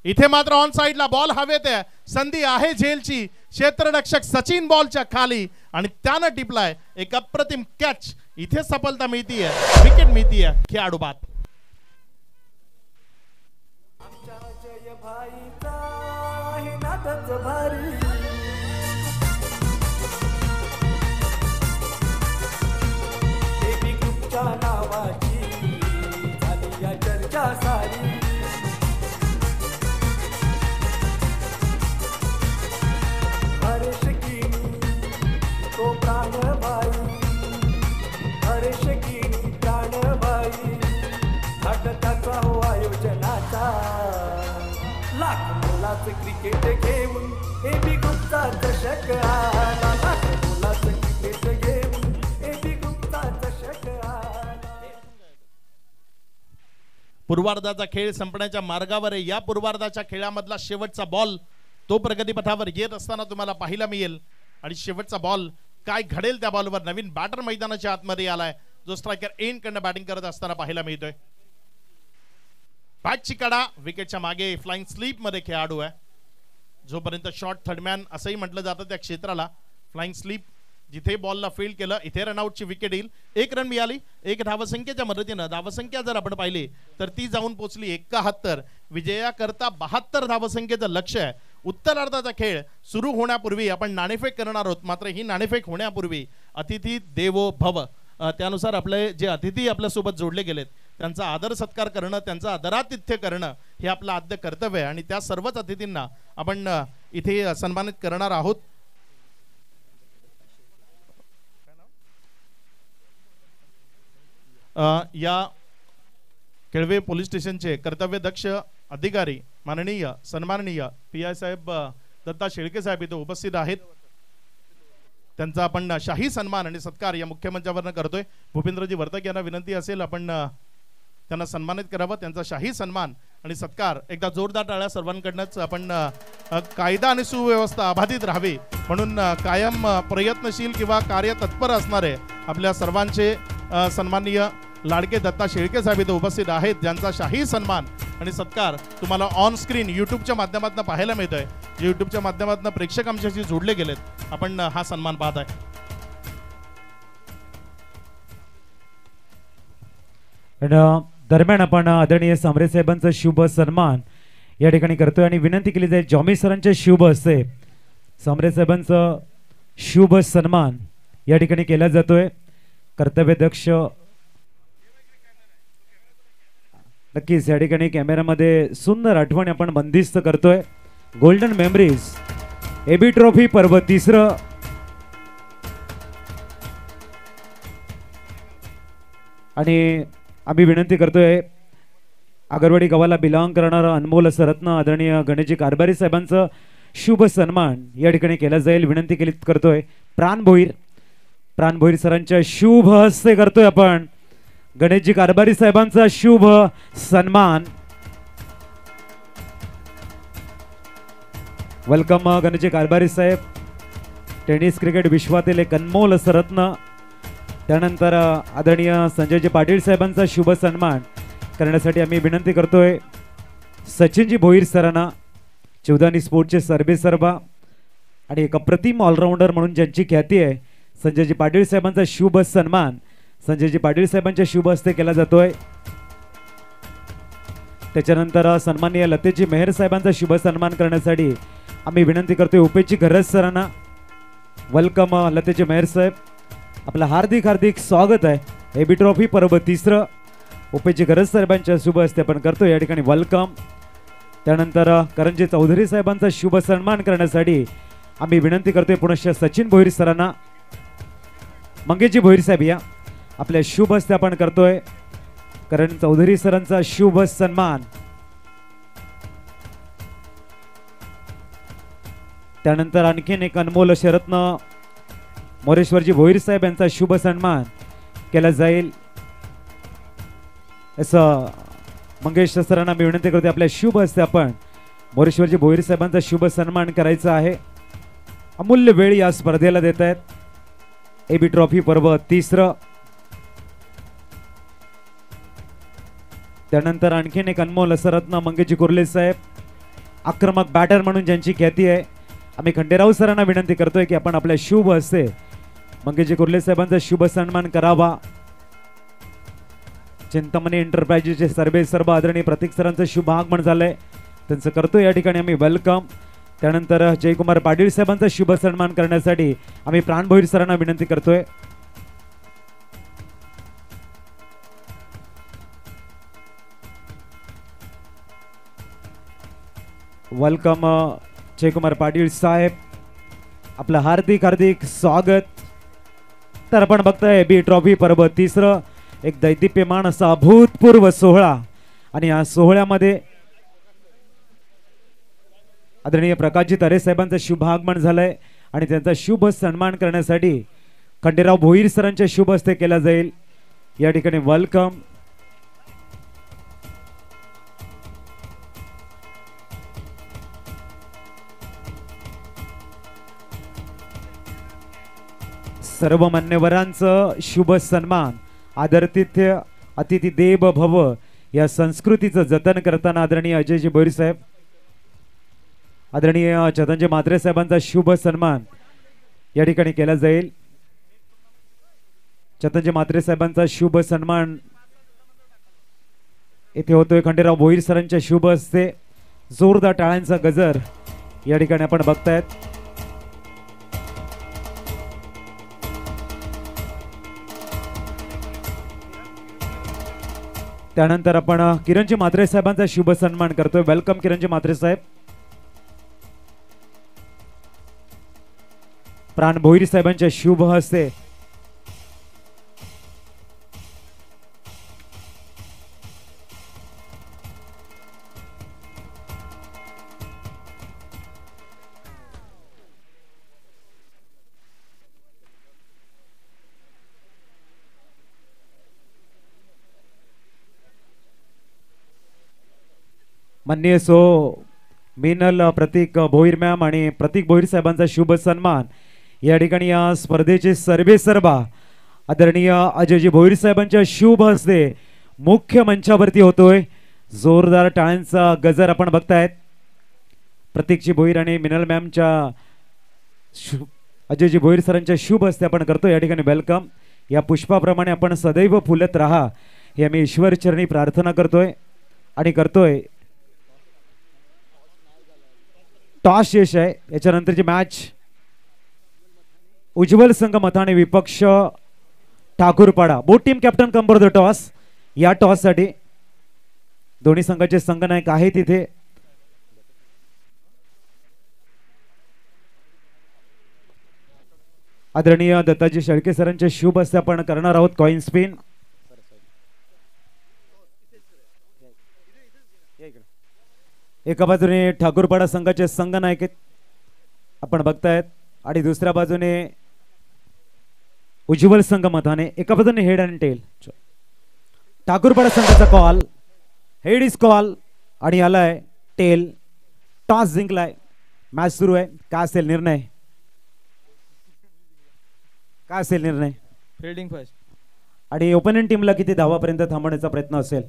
Speaker 1: इथे मात्र ऑन साइडला बॉल हवेत आहे. संधी आहे झेलची. क्षेत्ररक्षक सचिन बॉलच्या खाली आणि त्यानं टिपलाय एक अप्रतिम कॅच. इथे सफलता मिळतीये, विकेट मिळतीये. खेळाडू बाद.
Speaker 3: आमच्या जय भाईचा आहे नादच भारी, बेबी ग्रुपच्या नावाची झाली या चर्चा सारी. तो प्राणबाई, हर्षगिनी प्राणबाई, नाटकाचा हो आयोजनाचा, लाख मुलाचं क्रिकेट घेऊन एबी गुप्ता चषक आला. लाख मुलाचं क्रिकेट घेऊन एबी गुप्ता चषक आला.
Speaker 1: पूर्वार्धाचा खेळ संपण्याच्या मार्गावर आहे. या पूर्वार्धाच्या खेळामधला शेवटचा बॉल तो प्रगतीपथावर येत असताना तुम्हाला पाहायला मिळेल. आणि शेवटचा बॉल काय घडेल त्या बॉलवर. नवीन बॅटर मैदानाच्या आतमध्ये आलाय, जो स्ट्रायकर एंड कडनं बॅटिंग करत असताना पाहायला मिळतोय. बॅटची कडा विकेटच्या मागे फ्लाइंग स्लीप मध्ये खेळाडू आहे. जोपर्यंत शॉर्ट थर्डमॅन असंही म्हटलं जातं त्या क्षेत्राला. फ्लाइंग स्लीप जिथे बॉलला फील्ड केलं इथे रनआउटची विकेट येईल. 1 रन मिळाली. 1 धावसंख्येच्या मदतीनं धावसंख्या जर आपण पाहिली तर ती जाऊन पोहोचली 71. विजयाकरता 72 धावसंख्येचं लक्ष आहे. उत्तरार्धाचा खेळ सुरू होण्यापूर्वी आपण नाणेफेक करणार आहोत. मात्र ही नाणेफेक होण्यापूर्वी अतिथी देवो भव, त्यानुसार आपले जे अतिथी आपल्यासोबत जोडले गेलेत त्यांचा आदर सत्कार करणं, त्यांचं आदरातिथ्य करणं हे आपलं आद्य कर्तव्य आहे. आणि त्या सर्वच अतिथींना आपण इथे सन्मानित करणार आहोत. या केळवे पोलीस स्टेशनचे कर्तव्यदक्ष अधिकारी माननीय सन्माननीय PI साहेब दत्ता शेळके साहेब इथे उपस्थित आहेत. त्यांचा आपण शाही सन्मान आणि सत्कार या मुख्य मंचावरनं करतोय. भूपेंद्रजी वर्तक यांना विनंती असेल आपण त्यांना सन्मानित करावं. त्यांचा शाही सन्मान आणि सत्कार एकदा जोरदार टाळ्या सर्वांकडनंच. आपण कायदा आणि सुव्यवस्था अबाधित राहावी म्हणून कायम प्रयत्नशील किंवा कार्यतत्पर असणारे आपल्या सर्वांचे सन्माननीय लाडके दत्ता शेळके साहेब इथे उपस्थित आहेत, ज्यांचा शाही सन्मान आणि सत्कार तुम्हाला ऑन स्क्रीन यूट्यूबच्या माध्यमातून पाहायला मिळतोय. जे यूट्यूबच्या माध्यमातून प्रेक्षक आमच्याशी जोडले गेलेत, आपण हा सन्मान पाहत आहे.
Speaker 4: दरम्यान आपण आदरणीय सांबरे साहेबांचा शुभ सन्मान या ठिकाणी करतोय आणि विनंती केली जाईल जॉमी सरांच्या शुभ हस्ते सांबरे साहेबांचा शुभ सन्मान या ठिकाणी केला जातोय. कर्तव्यदक्ष नक्कीच या ठिकाणी कॅमेरामध्ये सुंदर आठवण आपण बंदिस्त करतोय. गोल्डन मेमरीज एबी ट्रॉफी पर्व 3. आणि आम्ही विनंती करतोय आगरवाडी गावाला बिलॉंग करणारा अनमोल असं रत्न आदरणीय गणेशजी कारभारी साहेबांचं शुभ सन्मान या ठिकाणी केला जाईल. विनंती केली करतोय प्राण भोईर सरांच्या शुभ हस्ते करतोय आपण गणेशजी कारभारी साहेबांचा शुभ सन्मान. वेलकम गणेशजी कारभारी साहेब. टेनिस क्रिकेट विश्वातील एक अनमोल असं रत्न त्यानंतर आदरणीय संजयजी पाटील साहेबांचा शुभ सन्मान करण्यासाठी आम्ही विनंती करतोय सचिनजी भोईर सरांना, चिवदानी स्पोर्टचे सर्वेसर्वा आणि एक अप्रतिम ऑलराऊंडर म्हणून ज्यांची ख्याती आहे, संजयजी पाटील साहेबांचा शुभ सन्मान संजयजी पाटील साहेबांच्या शुभ हस्ते केला जातोय. त्याच्यानंतर सन्माननीय लतेजी मेहर साहेबांचा शुभ सन्मान करण्यासाठी आम्ही विनंती करतोय उपेची घरज सरांना. वेलकम लतेजी मेहर साहेब, आपलं हार्दिक हार्दिक स्वागत आहे. एबी ट्रॉफी पर्व तिसरं उपेची घरज साहेबांच्या शुभ हस्ते आपण करतोय या ठिकाणी वेलकम. त्यानंतर करंजी चौधरी साहेबांचा शुभ सन्मान करण्यासाठी आम्ही विनंती करतोय पुनश्च सचिन भोईर सरांना. मंगेशजी भोईर साहेब या आपल्या शुभ हस्ते आपण करतोय करण चौधरी सरांचा शुभ सन्मान. त्यानंतर आणखीन एक अनमोल शरत्न मोरेश्वरजी भोईर साहेब यांचा शुभ सन्मान केला जाईल असं मंगेश सरांना मी विनंती करते आपल्या शुभ हस्ते आपण मोरेश्वरजी भोईर साहेबांचा शुभ सन्मान करायचा आहे. अमूल्य वेळ या स्पर्धेला देत आहेत. एबी ट्रॉफी पर्व तिसरं. त्यानंतर आणखीन एक अनमोल असरत्न मंगेशजी कुर्ले साहेब, आक्रमक बॅटर म्हणून ज्यांची ख्याती आहे, आम्ही खंडेराव सरांना विनंती करतोय की आपण आपल्या शुभ हस्ते मंगेशजी कुर्ले साहेबांचा शुभ सन्मान करावा. चिंतामणी एंटरप्राइजेसचे सर्व आदरणीय प्रतीक सरांचं शुभ आगमन झालंय, त्यांचं करतोय या ठिकाणी आम्ही वेलकम. त्यानंतर जयकुमार पाटील साहेबांचा शुभ सन्मान करण्यासाठी आम्ही प्राण भोईर सरांना विनंती करतोय. वेलकम जयकुमार पाटील साहेब, आपलं हार्दिक हार्दिक स्वागत. तर आपण बघताय बी ट्रॉफी पर्व तिसरं एक दैदिप्यमान असा अभूतपूर्व सोहळा आणि या सोहळ्यामध्ये आदरणीय प्रकाशजी तरे साहेबांचं शुभ आगमन झालंय आणि त्यांचा शुभ सन्मान करण्यासाठी खंडेराव भोईर सरांच्या शुभ हस्ते केला जाईल या ठिकाणी वेलकम. सर्व मान्यवरांचं शुभ सन्मान आदरातिथ्य अतिथी देव भव या संस्कृतीचं जतन करताना आदरणीय अजयजी भोईर साहेब, आदरणीय चेतनजी म्हात्रे साहेबांचा शुभ सन्मान या ठिकाणी केला जाईल. चेतनजी म्हात्रे साहेबांचा शुभ सन्मान येथे होतोय खंडेराव भोईर सरांच्या शुभ हस्ते. जोरदार टाळ्यांचा गजर या ठिकाणी आपण बघतायत. त्यानंतर आपण किरणजी म्हात्रे साहेबांचा शुभ सन्मान करतोय. वेलकम किरणजी म्हात्रे साहेब. प्राण भोईर साहेबांच्या शुभ हस्ते माननीय सो मीनल प्रतीक भोईर मॅम आणि प्रतीक भोईर साहेबांचा शुभ सन्मान या ठिकाणी या स्पर्धेचे सर्वेसर्वा आदरणीय अजयजी भोईर साहेबांच्या शुभ हस्ते मुख्य मंचावरती होतोय. जोरदार टाळ्यांचा गजर आपण बघतायत. प्रतीकजी भोईर आणि मिनल मॅमच्या अजयजी भोईर सरांच्या शुभ हस्ते आपण करतोय या ठिकाणी वेलकम. या पुष्पाप्रमाणे आपण सदैव फुलत राहा हे आम्ही ईश्वर चरणी प्रार्थना करतोय आणि करतोय. टॉस यश आहे. याच्यानंतरची मॅच उज्ज्वल संघ मथाने विपक्ष Thakurpada. Both team captain come for the toss. या टॉस साठी दोन्ही संघाचे संघनायक आहेत तिथे. आदरणीय दत्ताजी शेळके सरांच्या शुभ हस्ते आपण करणार आहोत कॉइन स्पिन. एका बाजूने ठाकूरपाडा संघाचे संघनायक आपण बघतायत आणि दुसऱ्या बाजूने उज्ज्वल संघ मथाने. एका बाजूने हेड अँड टेल. ठाकूरपाडा संघाचा कॉल, हेड इज कॉल आणि आलाय टेल. टॉस जिंकलाय. मॅच सुरू आहे. काय असेल निर्णय? काय असेल निर्णय?
Speaker 5: Fielding first.
Speaker 4: आणि ओपोनंट टीमला किती धावापर्यंत थांबवण्याचा प्रयत्न असेल?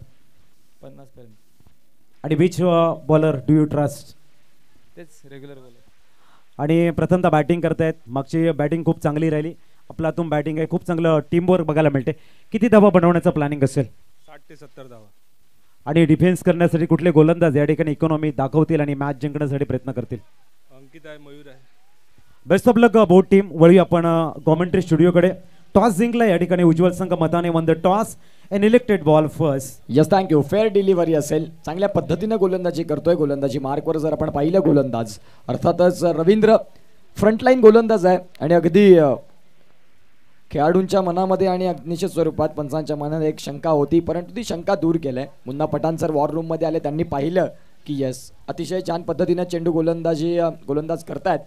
Speaker 5: 50 पर्यंत.
Speaker 4: आणि which bowler do you trust?
Speaker 5: तेच रेग्युलर बॉलर.
Speaker 4: आणि प्रथमतः बॅटिंग करतायत, मागची बॅटिंग खूप चांगली राहिली, आपला हातून बॅटिंग आहे, खूप चांगलं टीमवर्क बघायला मिळते. किती धावा बनवण्याचं प्लॅनिंग असेल?
Speaker 5: 60 ते 70 धावा.
Speaker 4: आणि डिफेन्स करण्यासाठी कुठले गोलंदाज या ठिकाणी इकॉनॉमी दाखवतील आणि मॅच जिंकण्यासाठी प्रयत्न करतील?
Speaker 5: अंकित आहे, मयूर आहे.
Speaker 4: Best of luck both team. वळूया आपण कॉमेंट्री स्टुडिओकडे. टॉस जिंकला या ठिकाणी उज्ज्वल संघ मताने one the toss and elected ball first.
Speaker 2: Yes, thank you. Fair delivery असेल, चांगल्या पद्धतीने गोलंदाजी करतोय. गोलंदाजी मार्कवर जर आपण पाहिलं गोलंदाज अर्थातच रवींद्र फ्रंटलाईन गोलंदाज आहे आणि अगदी खेळाडूंच्या मनामध्ये आणि निश्चित स्वरूपात पंचांच्या मनात एक शंका होती, परंतु ती शंका दूर केलंय. Munna Pathan sir war room मध्ये आले, त्यांनी पाहिलं की यस अतिशय छान पद्धतीने चेंडू गोलंदाज करतायत.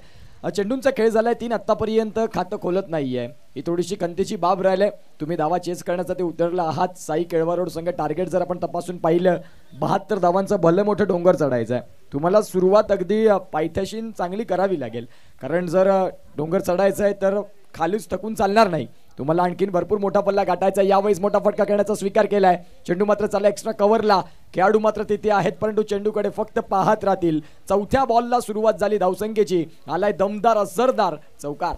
Speaker 2: चेंडूंचा खेळ झालाय 3 आतापर्यंत खातं खोलत नाहीये, ही थोडीशी खंतीची बाब राहिलंय. तुम्ही धावा चेस करण्यासाठी उतरला आहात. साई केळवारोड संघ टार्गेट जर आपण तपासून पाहिलं 72 धावांचं भलं मोठं डोंगर चढायचं आहे. तुम्हाला सुरुवात अगदी पायथ्याशी चांगली करावी लागेल, कारण जर डोंगर चढायचं आहे तर खालीच थकून चालणार नाही. तुम्हाला आणखीन भरपूर मोठा पल्ला गाठायचा. यावेळेस मोठा फटका खेळण्याचा स्वीकार केलाय. चेंडू मात्र चालला एक्स्ट्रा कव्हरला. खेळाडू मात्र तिथे आहेत, परंतु चेंडूकडे फक्त पाहत राहतील. चौथ्या बॉलला सुरुवात झाली धावसंख्येची. आलाय दमदार असरदार चौकार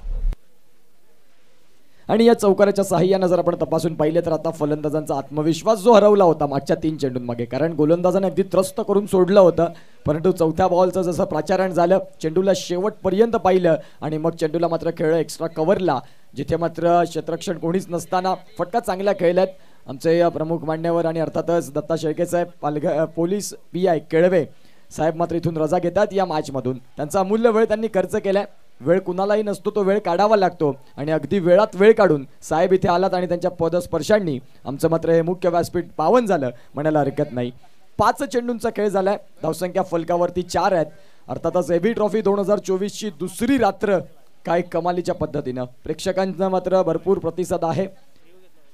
Speaker 2: आणि या चौकाराच्या साहाय्याने जर आपण तपासून पाहिले तर आता फलंदाजांचा आत्मविश्वास जो हरवला होता मागच्या 3 चेंडूंमागे, कारण गोलंदाजाने अगदी त्रस्त करून सोडलं होतं, परंतु चौथ्या बॉलचं जसं प्राचारण झालं, चेंडूला शेवटपर्यंत पाहिलं आणि मग चेंडूला मात्र खेळ एक्स्ट्रा कव्हरला, जिथे मात्र क्षेत्ररक्षण कोणीच नसताना फटका चांगला खेळल्यात आमचे प्रमुख मान्यवर आणि अर्थातच दत्ता शेळके साहेब, पोलीस PI केळवे साहेब मात्र इथून रजा घेतात या मॅचमधून. त्यांचा अमूल्य वेळ त्यांनी खर्च केलाय. वेळ कुणालाही नसतो, तो वेळ काढावा लागतो आणि अगदी वेळात वेळ काढून साहेब इथे आलात आणि त्यांच्या पदस्पर्शांनी आमचं मात्र हे मुख्य व्यासपीठ पावन झालं म्हणायला हरकत नाही. 5 चेंडूंचा खेळ झालाय. धावसंख्या फलकावरती 4 आहेत. अर्थातच एबी ट्रॉफी 2024ची दुसरी रात्र काय कमालीच्या पद्धतीनं प्रेक्षकांना मात्र भरपूर प्रतिसाद आहे.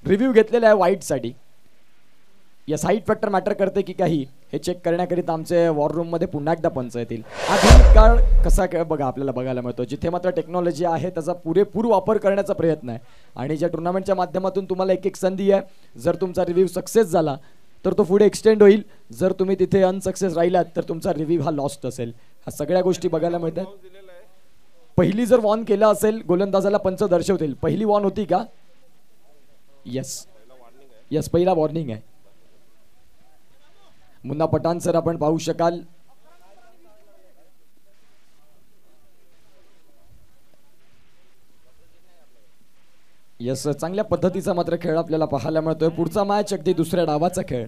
Speaker 2: रिव्ह्यू घेतलेला आहे वाईटसाठी. या साईट फॅक्टर मॅटर करते की काही हे चेक करण्याकरिता आमचे वॉर रूम मध्ये पुन्हा एकदा पंच येतील. आधुनिक काळ कसा बघा आपल्याला बघायला मिळतो, जिथे मात्र टेक्नॉलॉजी आहे त्याचा पुरेपूर वापर करण्याचा प्रयत्न आहे आणि ज्या टुर्नामेंटच्या माध्यमातून तुम्हाला एक संधी आहे. जर तुमचा रिव्ह्यू सक्सेस झाला तर तो पुढे एक्सटेंड होईल. जर तुम्ही तिथे अनसक्सेस राहिलात तर तुमचा रिव्ह्यू हा लॉस्ट असेल. ह्या सगळ्या गोष्टी बघायला मिळतात. पहिली जर वॉर्न केला असेल गोलंदाजाला पंच दर्शवतील. पहिली वॉर्न होती का? यस, पहिला वॉर्निंग आहे. मुन्ना पठाण सर आपण पाहू शकाल. यस, चांगल्या पद्धतीचा मात्र खेळ आपल्याला पाहायला मिळतोय. पुढचा मॅच अगदी दुसऱ्या डावाचा खेळ.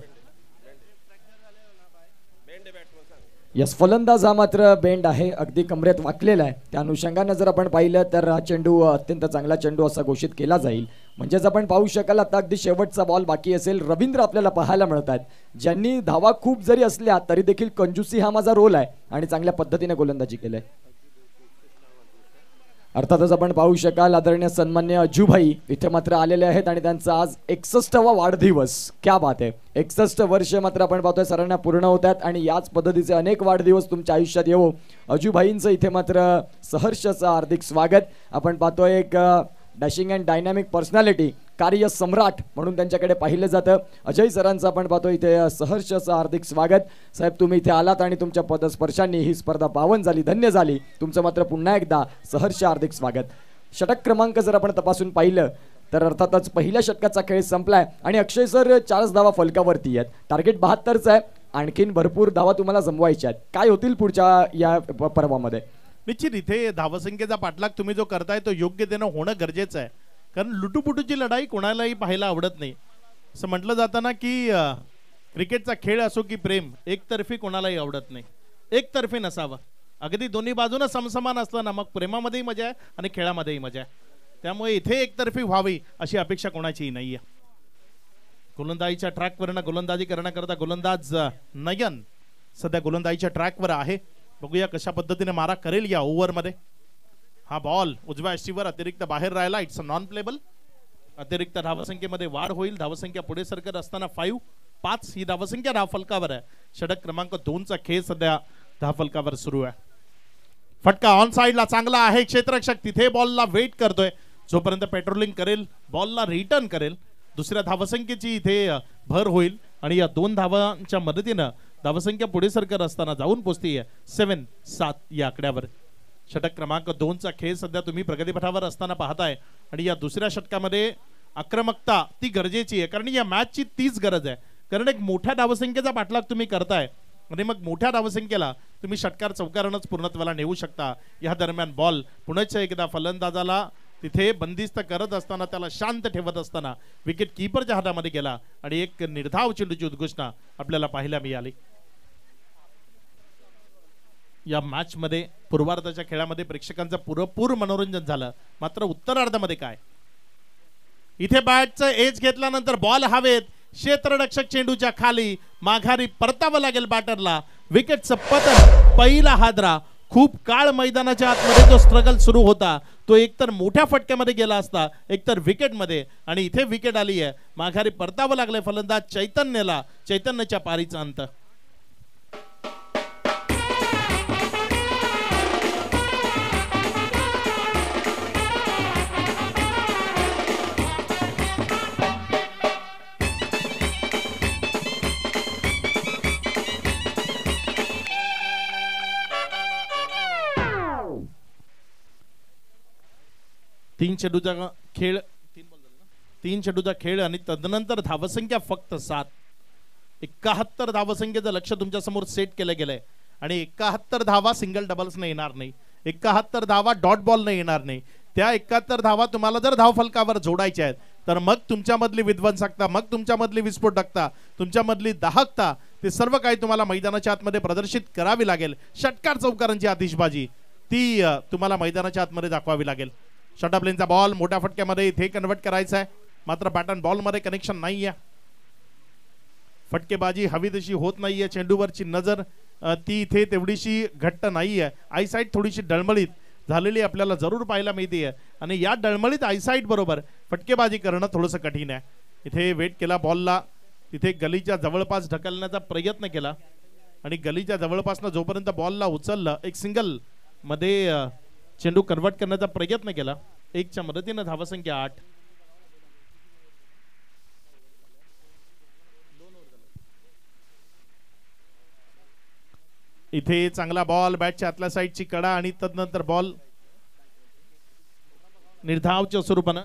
Speaker 2: यस, फलंदाज हा मात्र बेंड आहे, अगदी कमरेत वाकलेला आहे. त्या अनुषंगाने जर आपण पाहिलं तर हा चेंडू अत्यंत चांगला चेंडू असा घोषित केला जाईल. म्हणजेच आपण पाहू शकाल आता अगदी शेवटचा बॉल बाकी असेल. रवींद्र आपल्याला पाहायला मिळतात, ज्यांनी धावा खूप जरी असल्या तरी देखील कंजूसी हा माझा रोल आहे आणि चांगल्या पद्धतीने गोलंदाजी केलंय. अर्थातच आपण पाहू शकाल आदरणीय सन्मान्य अजूभाई इथे मात्र आलेले आहेत आणि त्यांचा आज 61वा वाढदिवस. क्या बात आहे, 61 वर्ष मात्र आपण पाहतोय सरांना पूर्ण होतात आणि याच पद्धतीचे अनेक वाढदिवस तुमच्या आयुष्यात येवो. अजूभाईंचं इथे मात्र सहर्षचं हार्दिक स्वागत. आपण पाहतोय एक डॅशिंग अँड डायनॅमिक पर्सनॅलिटी, कार्य सम्राट म्हणून त्यांच्याकडे पाहिलं जातं. अजय सरांचं आपण पाहतो इथे सहर्षचं हार्दिक स्वागत. साहेब तुम्ही इथे आलात आणि तुमच्या पदस्पर्शांनी ही स्पर्धा पावन झाली, धन्य झाली. तुमचं मात्र पुन्हा एकदा सहर्ष हार्दिक स्वागत. षटक क्रमांक जर आपण तपासून पाहिलं तर अर्थातच पहिल्या षटकाचा खेळ संपलाय आणि अक्षय सर 4 धावा फलकावरती आहेत. टार्गेट 72चं आहे. आणखीन भरपूर धावा तुम्हाला जमवायच्या आहेत. काय होतील पुढच्या या पर्वामध्ये?
Speaker 1: निश्चित इथे धावसंख्येचा पाठलाग तुम्ही जो करताय तो योग्य देणं होणं गरजेचं आहे, कारण लुटूपुटूची लढाई कोणालाही पाहायला आवडत नाही. असं म्हटलं जातं ना की क्रिकेटचा खेळ असो की प्रेम एकतर्फी कोणालाही आवडत नाही, एकतर्फी नसावा. अगदी दोन्ही बाजूनं समसमान असलं ना मग प्रेमामध्येही मजा आहे आणि खेळामध्येही मजा आहे. त्यामुळे इथे एकतर्फी व्हावी अशी अपेक्षा कोणाचीही नाहीये. गोलंदाजीच्या ट्रॅकवरनं गोलंदाजी करण्याकरता गोलंदाज नयन सध्या गोलंदाजीच्या ट्रॅकवर आहे. बघूया कशा पद्धतीने मारा करेल या ओव्हरमध्ये. हा बॉल उजव्या यष्टीवर अतिरिक्त बाहेर राहिला. It's a non payable. अतिरिक्त धावसंख्येमध्ये वाढ होईल. धावसंख्या पुढे सरकत असताना 5 ही धावसंख्या धावफलकावर आहे. षटक क्रमांक 2चा खेळ सध्या धावफलकावर सुरू आहे. फटका ऑन साइडला चांगला आहे. क्षेत्ररक्षक तिथे बॉलला वेट करतोय. जोपर्यंत पेट्रोलिंग करेल, बॉलला रिटर्न करेल, दुसऱ्या धावसंख्येची इथे भर होईल आणि या 2 धावांच्या मदतीनं धावसंख्या पुढे सरकत असताना जाऊन पोहोचतीये 7 या आकड्यावर. षटक क्रमांक 2चा खेळ सध्या तुम्ही प्रगतीपथावर असताना पाहताय आणि या दुसऱ्या षटकामध्ये आक्रमकता ती गरजेची आहे, कारण या मॅचची तीच गरज आहे. कारण एक मोठ्या धावसंख्येचा पाठलाग तुम्ही करताय आणि मग मोठ्या धावसंख्येला तुम्ही षटकार चौकारानच पूर्णत्वाला नेऊ शकता. या दरम्यान बॉल पुन्हा एकदा फलंदाजाला तिथे बंदिस्त करत असताना, त्याला शांत ठेवत असताना विकेट कीपरच्या हातामध्ये गेला आणि एक निर्धाव चेंडूची उद्घोषणा आपल्याला पाहायला मिळाली. या मॅच मध्ये पूर्वार्धाच्या खेळामध्ये प्रेक्षकांचं पुरेपूर मनोरंजन झालं. मात्र उत्तरार्धामध्ये काय, इथे बॅटचं एज घेतल्यानंतर बॉल हवेत, क्षेत्ररक्षक चेंडूच्या खाली, माघारी परतावं लागेल बॅटरला. विकेटचं पतन, पहिला हादरा. खूप काळ मैदानाच्या आतमध्ये जो स्ट्रगल सुरू होता तो एकतर मोठ्या फटक्यामध्ये गेला असता, एकतर विकेटमध्ये, आणि इथे विकेट आली आहे. माघारी परतावं लागले फलंदाज चैतन्यला. चैतन्यच्या पारीचा अंत. तीन चेंडूचा खेळ आणि तदनंतर धावसंख्या फक्त 7. 71 धावसंख्येचं लक्ष तुमच्या समोर सेट केलं गेलंय आणि 71 धावा सिंगल डबल्स ने येणार नाही, 71 धावा डॉट बॉल ने येणार नाही. त्या 71 धावा तुम्हाला जर धाव फलकावर जोडायच्या आहेत तर मग तुमच्यामधली विध्वंसकता, मग तुमच्यामधली विस्फोटकता, तुमच्यामधली दाहकता, ते सर्व काही तुम्हाला मैदानाच्या आतमध्ये प्रदर्शित करावी लागेल. षटकार चौकारांची आतिषबाजी ती तुम्हाला मैदानाच्या आतमध्ये दाखवावी लागेल. शॉर्ट लेनचा बॉल मोठ्या फटक्यामध्ये इथे कन्वर्ट करायचा आहे, मात्र बॅट अँड बॉल मध्ये कनेक्शन नाहीये. फटकेबाजी हवी तशी होत नाहीये. चेंडूवरची नजर ती इथे तेवढीशी घट्ट नाहीये. आयसाईट थोडीशी डळमळीत झालेली आपल्याला जरूर पाहायला मिळते आणि या डळमळीत आयसाईट बरोबर फटकेबाजी करणं थोडंसं कठीण आहे. इथे वेट केला बॉलला, तिथे गलीच्या जवळपास ढकलण्याचा प्रयत्न केला आणि गलीच्या जवळपासनं जोपर्यंत बॉलला उचललं, एक सिंगल मध्ये चेंडू कन्वर्ट करण्याचा प्रयत्न केला. 1च्या मदतीने धावसंख्या 8. इथे चांगला बॉल, बॅटच्या आतल्या साईडची कडा आणि तदनंतर बॉल निर्धावच्या स्वरूपानं.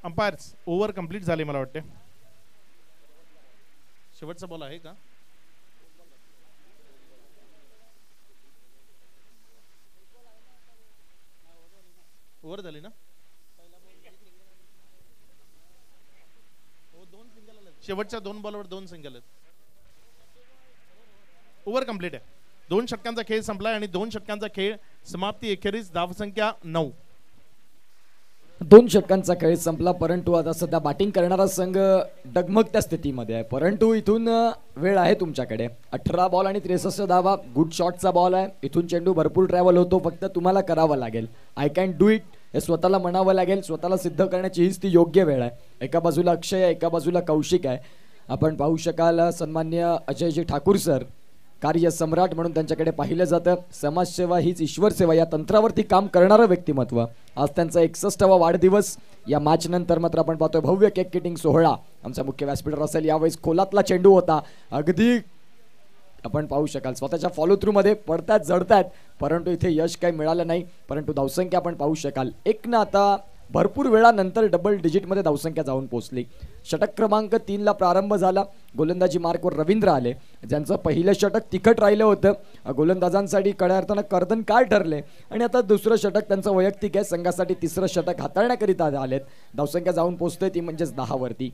Speaker 1: अंपायर्स ओव्हर कंप्लीट झाले मला वाटते. शेवटचा बॉल आहे का? ओव्हर झाली ना? शेवटच्या 2 बॉलवर 2 सिंगल आहेत. ओव्हर कंप्लीट आहे. 2 षटकांचा खेळ संपलाय आणि 2 षटकांचा खेळ समाप्ती एखेरीस धावसंख्या 9.
Speaker 2: 2 षटकांचा खेळ संपला, परंतु आता सध्या बॅटिंग करणारा संघ डगमगत्या स्थितीमध्ये आहे. परंतु इथून वेळ आहे तुमच्याकडे. 18 बॉल आणि 63 धावा. गुड शॉटचा बॉल आहे. इथून चेंडू भरपूर ट्रॅव्हल होतो, फक्त तुम्हाला करावं लागेल. आय कॅन डू इट हे स्वतःला म्हणावं लागेल. स्वतःला सिद्ध करण्याची हीच ती योग्य वेळ आहे. एका बाजूला अक्षय आहे, एका बाजूला कौशिक आहे. आपण पाहू शकाल सन्मान्य अजयजी ठाकूर सर कार्य सम्राट म्हणून त्यांच्याकडे पाहिलं जातं. समाजसेवा हीच ईश्वर सेवा या तंत्रावरती काम करणारं व्यक्तिमत्व. आज त्यांचा 61वा वाढदिवस. या मॅच नंतर मात्र आपण पाहतोय भव्य केक कटिंग सोहळा. आमचा मुख्य व्यासपीठावर असेल. यावेळेस खोलातला चेंडू होता. अगदी आपण पाहू शकाल स्वतःच्या फॉलो थ्रू मध्ये पडतायत, जडतायत, परंतु इथे यश काही मिळालं नाही. परंतु धावसंख्या आपण पाहू शकाल 1 ना आता भरपूर वेळानंतर डबल डिजिटमध्ये धावसंख्या जाऊन पोहोचली. षटक क्रमांक 3 ला प्रारंभ झाला. गोलंदाजी मार्कवर रवींद्र आले, ज्यांचं पहिलं षटक तिखट राहिलं होतं. गोलंदाजांसाठी खऱ्या अर्थानं कर्दन काय ठरले आणि आता दुसरं षटक त्यांचं वैयक्तिक आहे. संघासाठी तिसरं षटक हाताळण्याकरिता आलेत. धावसंख्या जाऊन पोहोचते ती म्हणजेच 10 वरती.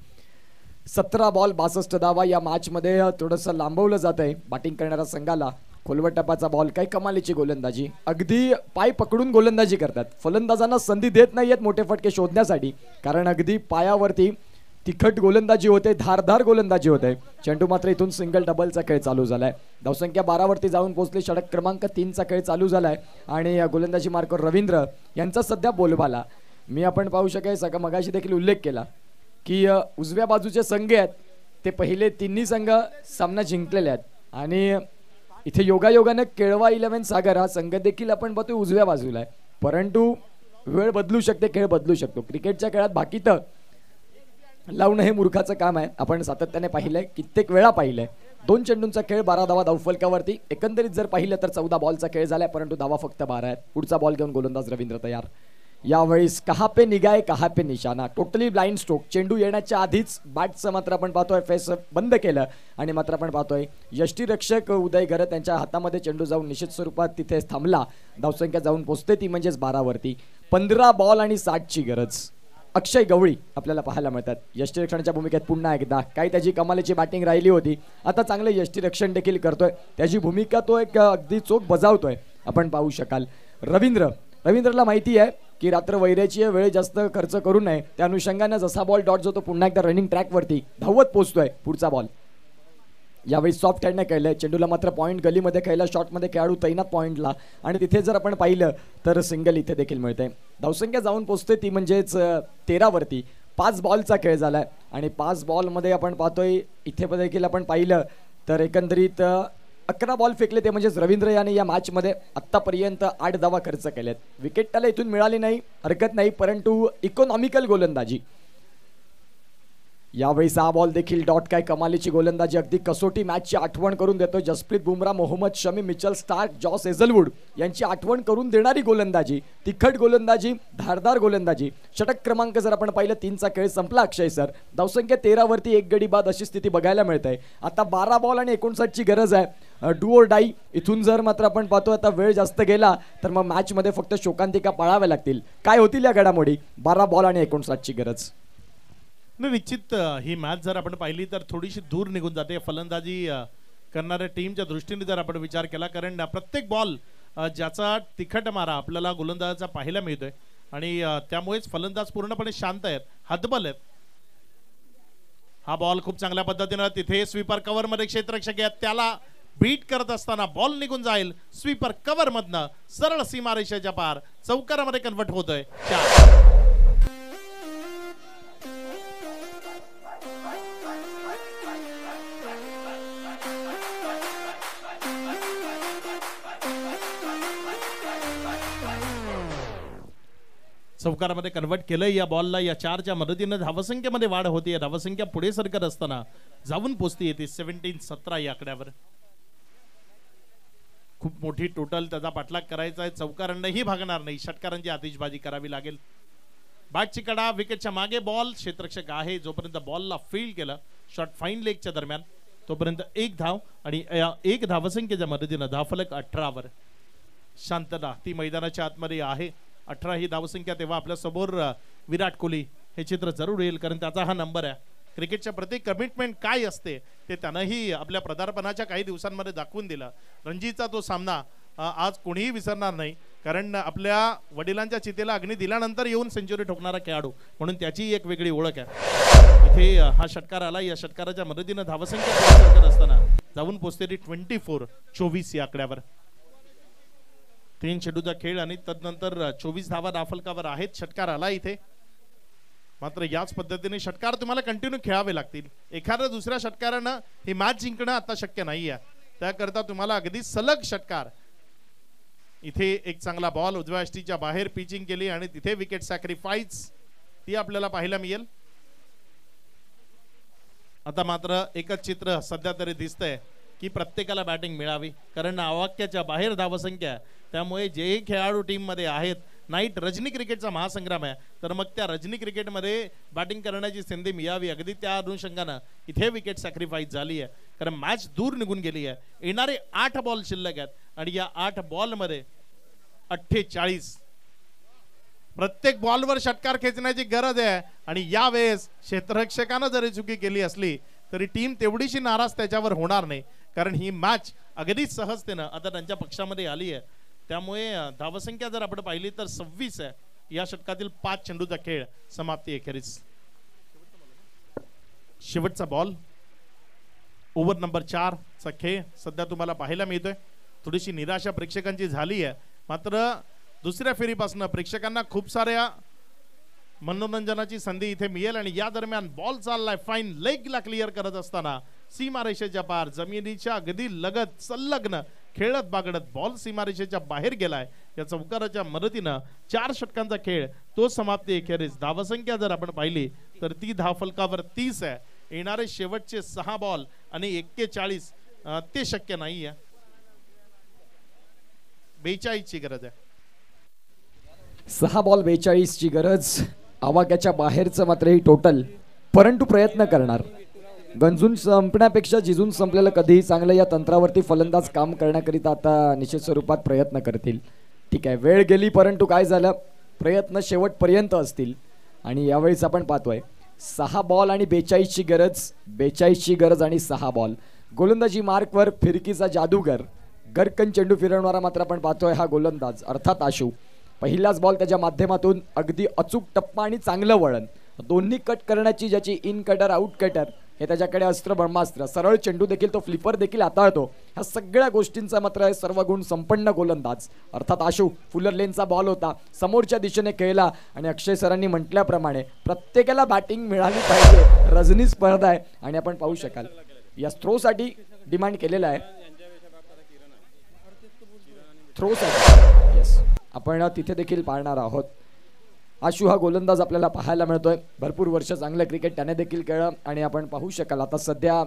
Speaker 2: 17 बॉल 62 धावा. या मॅचमध्ये थोडंसं लांबवलं जात आहे बॅटिंग करणाऱ्या संघाला. खोलवट टप्प्याचा बॉल, काही कमालीची गोलंदाजी. अगदी पाय पकडून गोलंदाजी करतात. फलंदाजांना संधी देत नाहीयेत मोठे फटके शोधण्यासाठी, कारण अगदी पायावरती तिखट गोलंदाजी होते, धारधार गोलंदाजी होते. चेंडू मात्र इथून सिंगल डबलचा खेळ चालू झालाय. धावसंख्या 12 वरती जाऊन पोहोचली. षटक क्रमांक 3चा खेळ चालू झालाय आणि गोलंदाजी मार्कर रवींद्र यांचा सध्या बोलबाला. मी आपण पाहू शकाय सका मगाशी देखील उल्लेख केला की उजव्या बाजूचे संघ आहेत ते पहिले तिन्ही संघ सामना जिंकलेले आहेत आणि इथे योगायोगाने केळवा 11 सागर हा संघ देखील आपण पाहतोय उजव्या बाजूला आहे. परंतु वेळ बदलू शकते, खेळ बदलू शकतो. क्रिकेटच्या खेळात बाकीत लावणं हे मूर्खाचं काम आहे. आपण सातत्याने पाहिलंय, कित्येक वेळा पाहिलंय. 2 चेंडूंचा खेळ, 12 धावा धावफलकावरती. एकंदरीत जर पाहिलं तर 14 बॉलचा खेळ झालाय, परंतु धावा फक्त 12 आहेत. पुढचा बॉल घेऊन गोलंदाज रवींद्र तयार. यावेळेस कहा पे निगाह कहा पे निशाणा, टोटली ब्लाइंड स्ट्रोक. चेंडू येण्याच्या आधीच बॅटचं मात्र आपण पाहतोय फेस बंद केलं आणि मात्र आपण पाहतोय यष्टीरक्षक उदय घरत यांच्या हातामध्ये चेंडू जाऊन निश्चित स्वरूपात तिथे थांबला. धावसंख्या जाऊन पोहोचते ती म्हणजेच 12 वरती. 15 बॉल आणि 60ची गरज. अक्षय गवळी आपल्याला पाहायला मिळतात यष्टीरक्षणाच्या भूमिकेत पुन्हा एकदा. काही त्याची कमालीची बॅटिंग राहिली होती, आता चांगलं यष्टीरक्षण देखील करतोय. त्याची भूमिका तो एक अगदी चोख बजावतोय आपण पाहू शकाल. रवींद्रला माहिती आहे की रात्र वैऱ्याची वेळ जास्त खर्च करू नये. त्या अनुषंगाने जसा बॉल डॉट जो तो पुन्हा एकदा रनिंग ट्रॅक वरती धावत पोहोचतोय. पुढचा बॉल यावेळी सॉफ्ट हँडने खेळलाय. चेंडूला मात्र पॉईंट गलीमध्ये खेळला. शॉटमध्ये खेळाडू तैनात पॉईंटला आणि तिथे जर आपण पाहिलं तर सिंगल इथे देखील मिळते. धावसंख्या जाऊन पोहोचते ती म्हणजेच 13 वरती. 5 बॉलचा खेळ झालाय आणि 5 बॉलमध्ये आपण पाहतोय इथे देखील आपण पाहिलं तर एकंदरीत 11 बॉल फेकले ते म्हणजेच रवींद्र याने या मॅचमध्ये आत्तापर्यंत 8 धावा खर्च केल्यात. विकेट त्याला इथून मिळाली नाही, हरकत नाही, परंतु इकॉनॉमिकल गोलंदाजी. यावेळी 6 बॉल देखील डॉट. काय कमालीची गोलंदाजी, अगदी कसोटी मॅचची आठवण करून देतो. जसप्रीत बुमराह, मोहम्मद शमी, मिचेल स्टार्क, जॉस हेझलवूड यांची आठवण करून देणारी गोलंदाजी. तिखट गोलंदाजी, धारदार गोलंदाजी. षटक क्रमांक जर आपण पाहिलं 3चा खेळ संपला अक्षय सर. धावसंख्या 13 वरती 1 गडी बाद अशी स्थिती बघायला मिळते. आता 12 बॉल आणि 59ची गरज आहे. डू और डाई. इथून जर मात्र आपण पाहतो आता वेळ जास्त गेला तर मग मॅचमध्ये फक्त शोकांतिका पाळाव्या लागतील. काय होतील या घडामोडी? 12 बॉल आणि 59ची गरज.
Speaker 1: निश्चित ही मॅच जर आपण पाहिली तर थोडीशी दूर निघून जाते फलंदाजी करणाऱ्या टीमच्या दृष्टीने जर आपण विचार केला. कारण प्रत्येक बॉल ज्याचा तिखट मारा आपल्याला गोलंदाजाचा पाहायला मिळतोय आणि त्यामुळेच फलंदाज पूर्णपणे शांत आहेत, हतबल आहेत. हा बॉल खूप चांगल्या पद्धतीने तिथे स्वीपर कव्हर मध्ये क्षेत्ररक्षक आहेत, त्याला बीट करत असताना बॉल निघून जाईल. स्वीपर कव्हर मधनं सरळ सीमारेषेच्या पार चौकारामध्ये कन्वर्ट होतोय. चौकारामध्ये कन्वर्ट केलं या बॉलला. या 4च्या मदतीने धावसंख्येमध्ये वाढ होती. धावसंख्या पुढे सरकत असताना जाऊन पोचती येते 17-17 या आकड्यावर. खूप मोठी टोटल त्याचा पाठलाग करायचा आहे. चौकारांनाही भागणार नाही, षटकारांची आतिषबाजी करावी लागेल. बॅटची कडा, विकेटच्या मागे बॉल. क्षेत्ररक्षक आहे जोपर्यंत बॉलला फील्ड केलं शॉट फाईन लेगच्या दरम्यान तोपर्यंत 1 धाव आणि 1 धावसंख्येच्या मदतीने धावफलक 18 वर. शांतता ती मैदानाच्या आतमध्ये आहे. 18 ही धावसंख्या. तेव्हा आपल्या समोर विराट कोहली हे चित्र जरूर येईल कारण त्याचा हा नंबर आहे. क्रिकेटच्या प्रति कमिटमेंट काय असते ते त्यानंही आपल्या पदार्पणाच्या काही दिवसांमध्ये दाखवून दिला. रणजीचा तो सामना आज कोणीही विसरणार नाही कारण आपल्या वडिलांच्या चितेला अग्नी दिल्यानंतर येऊन सेंचुरी ठोकणारा खेळाडू म्हणून त्याची एक वेगळी ओळख आहे. इथे हा षटकार आला. या षटकाराच्या मदतीने धावसंख्या असताना जाऊन पोचते 24 या आकड्यावर. 3 चेंडूचा खेळ आणि तदनंतर 24 धावा धावफलकावर आहेत. षटकार आला इथे. मात्र याच पद्धतीने षटकार तुम्हाला कंटिन्यू खेळावे लागतील. एखाद्या दुसऱ्या षटकारानं ही मॅच जिंकणं आता शक्य नाही आहे. त्याकरता तुम्हाला अगदी सलग षटकार. इथे एक चांगला बॉल उजव्या यष्टीच्या बाहेर पिचिंग केली आणि तिथे विकेट सॅक्रिफाईस ती आपल्याला पाहायला मिळेल. आता मात्र एकच चित्र सध्या तरी दिसतंय की प्रत्येकाला बॅटिंग मिळावी कारण आवाक्याच्या बाहेर धावसंख्या. त्यामुळे जे खेळाडू टीम मध्ये आहेत, नाईट रजनी क्रिकेटचा महासंग्राम आहे तर मग त्या रजनी क्रिकेटमध्ये बॅटिंग करण्याची संधी मिळावी. अगदी त्या अनुषंगानं इथे विकेट सॅक्रिफाईस झाली आहे कारण मॅच दूर निघून गेली आहे. येणारे 8 बॉल शिल्लक आहेत आणि या 8 बॉलमध्ये 48. प्रत्येक बॉलवर षटकार खेचण्याची गरज आहे आणि यावेळेस क्षेत्ररक्षकानं जरी चुकी केली असली तरी टीम तेवढीशी नाराज त्याच्यावर होणार नाही कारण ही मॅच अगदी सहजतेनं आता त्यांच्या पक्षामध्ये आली आहे. त्यामुळे धावसंख्या जर आपण पाहिली तर 26 आहे. या षटकातील 5 चेंडूचा खेळ समाप्ती अखेरीस. शेवटचा बॉल ओव्हर नंबर 4 चा खेळ सध्या तुम्हाला पाहायला मिळतोय. थोडीशी निराशा प्रेक्षकांची झाली आहे, मात्र दुसऱ्या फेरीपासून प्रेक्षकांना खूप साऱ्या मनोरंजनाची संधी इथे मिळेल. आणि या दरम्यान बॉल चाललाय फाईन लेगला क्लिअर करत असताना सीमारेषेच्या पार जमिनीच्या अगदी लगत संलग्न खेळत बागडत बॉल सीमारेषेच्या बाहेर गेलाय. या चौकाराच्या मदतीनं 4 षटकांचा खेळ तो समाप्ती अखेरीस. धावसंख्या जर आपण पाहिली तर ती धावफलकावर 30 आहे. येणारे शेवटचे 6 बॉल आणि 41 ते शक्य नाही आहे. 42 ची गरज आहे.
Speaker 2: 6 बॉल 42 ची गरज. आवाक्याच्या बाहेरचं मात्र ही टोटल, परंतु प्रयत्न करणार. गंजून संपण्यापेक्षा जिजून संपलेलं कधीही चांगलं. या तंत्रावरती फलंदाज काम करण्याकरिता आता निश्चित स्वरूपात प्रयत्न करतील. ठीक आहे, वेळ गेली, परंतु काय झालं, प्रयत्न शेवटपर्यंत असतील. आणि यावेळीच आपण पाहतोय 6 बॉल आणि 42 ची गरज. 42 ची गरज आणि 6 बॉल. गोलंदाजी मार्कवर फिरकीचा जादूगर, गरकन चेंडू फिरवणारा मात्र आपण पाहतोय हा गोलंदाज अर्थात आशू. पहिलाच बॉल त्याच्या माध्यमातून अगदी अचूक टप्पा आणि चांगलं वळण, दोन्ही कट करण्याची ज्याची इन कटर आउट कटर हे त्याच्याकडे अस्त्र ब्रह्मास्त्र. सरळ चेंडू देखील तो फ्लिपर देखील हाताळतो. ह्या सगळ्या गोष्टींचा मात्र सर्व गुण संपन्न गोलंदाज अर्थात आशू. फुलर लेनचा बॉल होता, समोरच्या दिशेने खेळला आणि अक्षय सरांनी म्हटल्याप्रमाणे प्रत्येकाला बॅटिंग मिळाली पाहिजे, रजनी स्पर्धा आहे. आणि आपण पाहू शकाल या थ्रोसाठी डिमांड केलेला आहे. थ्रोसाठी येस, आपण तिथे देखील पाहणार आहोत. आशू हा गोलंदाज आपल्याला पाहायला मिळतोय. भरपूर वर्ष चांगलं क्रिकेट त्याने देखील खेळलं. आणि आपण पाहू शकाल आता सध्या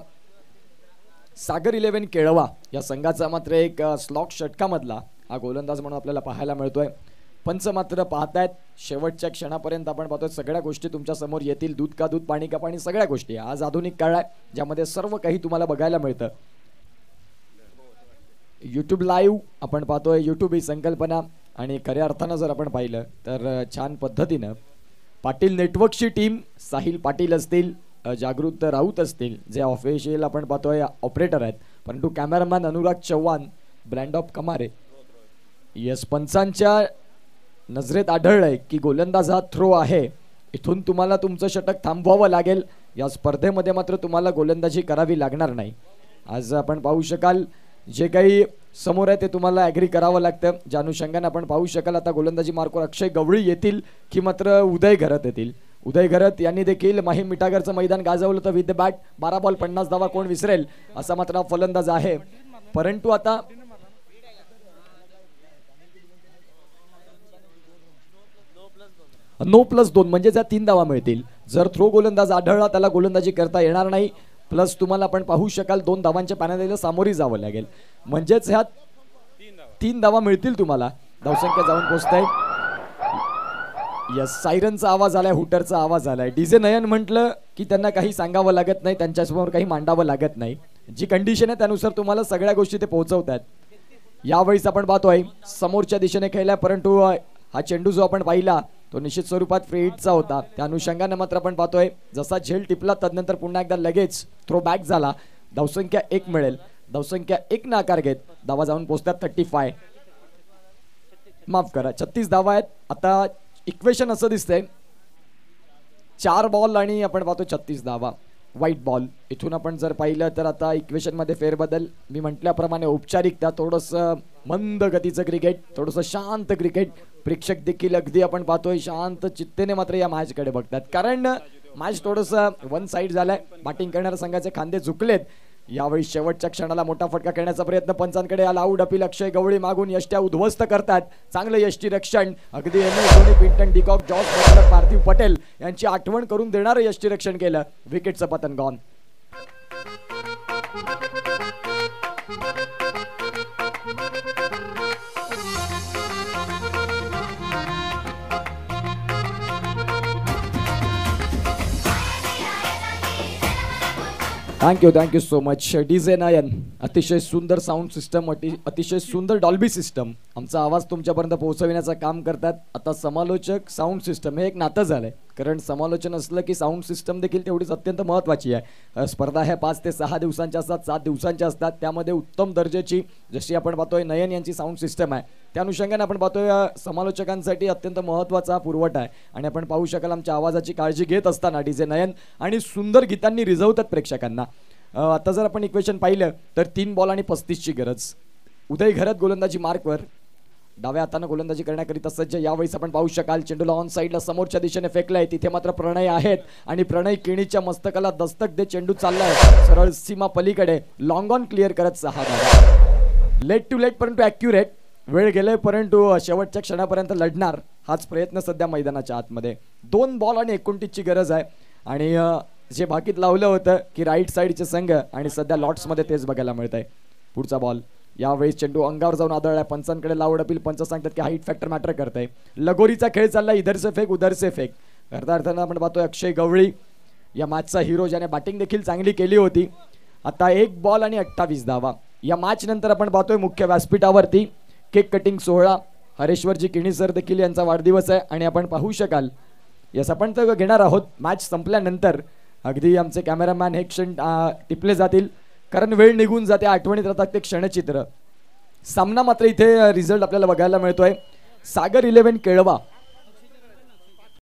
Speaker 2: सागर 11 केळवा या संघाचा मात्र एक स्लॉक षटकामधला हा गोलंदाज म्हणून आपल्याला पाहायला मिळतोय. पंच मात्र पाहतायत शेवटच्या क्षणापर्यंत. आपण पाहतोय सगळ्या गोष्टी तुमच्या समोर येतील. दूध का दूध, पाणी का पाणी, सगळ्या गोष्टी. आज आधुनिक काळ आहे ज्यामध्ये सर्व काही तुम्हाला बघायला मिळतं. यूट्यूब लाईव्ह आपण पाहतोय. यूट्यूब ही संकल्पना आणि खऱ्या अर्थानं जर आपण पाहिलं तर छान पद्धतीनं पाटील नेटवर्कची टीम, साहिल पाटील असतील, जागृत राऊत असतील जे ऑफिशियल आपण पाहतोय ऑपरेटर आहेत, परंतु cameraman Anurag Chavan, brand of Kamare. Yes, पंचांच्या नजरेत आढळलंय की गोलंदाज हा थ्रो आहे. इथून तुम्हाला तुमचं षटक थांबवावं लागेल. या स्पर्धेमध्ये मात्र तुम्हाला गोलंदाजी करावी लागणार नाही. आज आपण पाहू शकाल जे काही समोर आहे ते तुम्हाला ॲग्री करावं लागतं. ज्या अनुषंगाने आपण पाहू शकाल आता गोलंदाजी मार्कवर अक्षय गवळी येतील की मात्र उदय घरत येतील. उदय घरत यांनी देखील माहीम मिठागरचं मैदान गाजवलं तर विथ द बॅट 12 बॉल 50 धावा कोण विसरेल असा मात्र फलंदाज आहे. परंतु आता नो प्लस 2 म्हणजे ज्या 3 धावा मिळतील. जर थ्रो गोलंदाज आढळला त्याला गोलंदाजी करता येणार नाही. प्लस तुम्हाला आपण पाहू शकाल 2 धावांच्या पॅनलला सामोरी जावं लागेल. म्हणजेच ह्या 3 धावा मिळतील तुम्हाला. धावसंख्या जाऊन पोहोचताय. यस, सायरनचा आवाज आलाय, हुटरचा आवाज आलाय. डीजे नयन म्हटलं की त्यांना काही सांगावं लागत नाही, त्यांच्यासमोर काही मांडावं लागत नाही. जी कंडिशन आहे त्यानुसार तुम्हाला सगळ्या गोष्टी ते पोहोचवतात. यावेळीच आपण पाहतोय समोरच्या दिशेने खेळलाय, परंतु हा चेंडू जो आपण पाहिला तो निश्चित स्वरूपात फ्री हिटचा होता. त्या अनुषंगाने मात्र आपण पाहतोय जसा झेल टिपला तदनंतर पुन्हा एकदा लगेच थ्रो बॅक झाला. धावसंख्या 1 मिळेल. धावसंख्या 1 न आकार घेत धावा जाऊन पोहोचतात 35, माफ करा 36 धावा आहेत. आता इक्वेशन असं दिसतंय 4 बॉल आणि आपण पाहतो 36 धावा. व्हाईट बॉल इथून आपण जर पाहिलं तर आता इक्वेशन मध्ये फेरबदल. मी म्हटल्याप्रमाणे औपचारिकता, थोडंसं मंद गतीचं क्रिकेट, थोडंसं शांत क्रिकेट. प्रेक्षक देखील अगदी आपण पाहतोय शांत चित्तेने मात्र या मॅचकडे बघतात, कारण मॅच थोडंसं वन साईड झालाय. बॅटिंग करणाऱ्या संघाचे खांदे झुकलेत. यावेळी शेवटच्या क्षणाला मोठा फटका खेळण्याचा प्रयत्न पंचांकडे आला. आऊट अपील अक्षय गवळी मागून यष्ट्या उद्ध्वस्त करतात. चांगलं यष्टी रक्षण, अगदी MS Dhoni, Quinton de Kock, George Buttler, Parthiv Patel यांची आठवण करून देणारं यष्टी रक्षण केलं. विकेटचं पतन gone. Thank you so much DJ Nayan. अतिशय सुंदर साऊंड सिस्टम, अतिशय सुंदर डॉल्बी सिस्टम. आमचा आवाज तुमच्यापर्यंत पोहोचविण्याचं काम करतात. आता समालोचक, साऊंड सिस्टम हे एक नातं झालंय. कारण समालोचन असलं की साऊंड सिस्टम देखील तेवढीच अत्यंत महत्त्वाची आहे. स्पर्धा ह्या 5 ते 6 दिवसांच्या असतात, 7 दिवसांच्या असतात. त्यामध्ये उत्तम दर्जाची जशी आपण पाहतोय नयन यांची साऊंड सिस्टम आहे, त्या अनुषंगाने आपण पाहतोय समालोचकांसाठी अत्यंत महत्त्वाचा पुरवठा आहे. आणि आपण पाहू शकाल आमच्या आवाजाची काळजी घेत असताना डीजे नयन आणि सुंदर गीतांनी रिझवतात प्रेक्षकांना. आता जर आपण इक्वेशन पाहिलं तर 3 बॉल आणि 35ची गरज. उदय घरत गोलंदाजी मार्कवर, डाव्या हातानं गोलंदाजी करण्याकरिता सज्ज. यावेळेस आपण पाहू शकाल चेंडूला ऑन साईडला समोरच्या दिशेने फेकलाय, तिथे मात्र प्रणय आहेत आणि प्रणय केणीच्या मस्तकाला दस्तक दे चेंडू चाललाय सरळ सीमा पलीकडे, लॉंग ऑन क्लिअर करत 6 धावा. लेट टू लेट परंतु ॲक्युरेट, वेळ गेले परंतु शेवटच्या क्षणापर्यंत लढणार हाच प्रयत्न सध्या मैदानाच्या आतमध्ये. 2 बॉल आणि 29ची गरज आहे. आणि जे बाकीत लावलं होतं की राईट साईडचे संघ आणि सध्या लॉट्समध्ये तेच बघायला मिळत आहे. पुढचा बॉल, यावेळेस चेंडू अंगावर जाऊन आदळलाय. पंचांकडे लावड अपील, पंच सांगतात की हाईट फॅक्टर मॅटर करतंय. लगोरीचा खेळ चाललाय, इधर से फेक उधर से फेक. अर्थार्थानं आपण पाहतोय अक्षय गवळी या मॅचचा हिरो, ज्याने बॅटिंग देखील चांगली केली होती. आता 1 बॉल आणि 28 धावा. या मॅच नंतर आपण पाहतोय मुख्य व्यासपीठावरती केक कटिंग सोहळा. हरेश्वरजी किणी सर देखील यांचा वाढदिवस आहे आणि आपण पाहू शकाल यास आपण तर घेणार आहोत. मॅच संपल्यानंतर अगदी आमचे कॅमेरामॅन हे क्षण टिपले जातील, कारण वेळ निघून जाते, आठवणीत राहतात ते क्षणचित्र. सामना मात्र इथे रिझल्ट आपल्याला बघायला मिळतोय. सागर 11 केळवा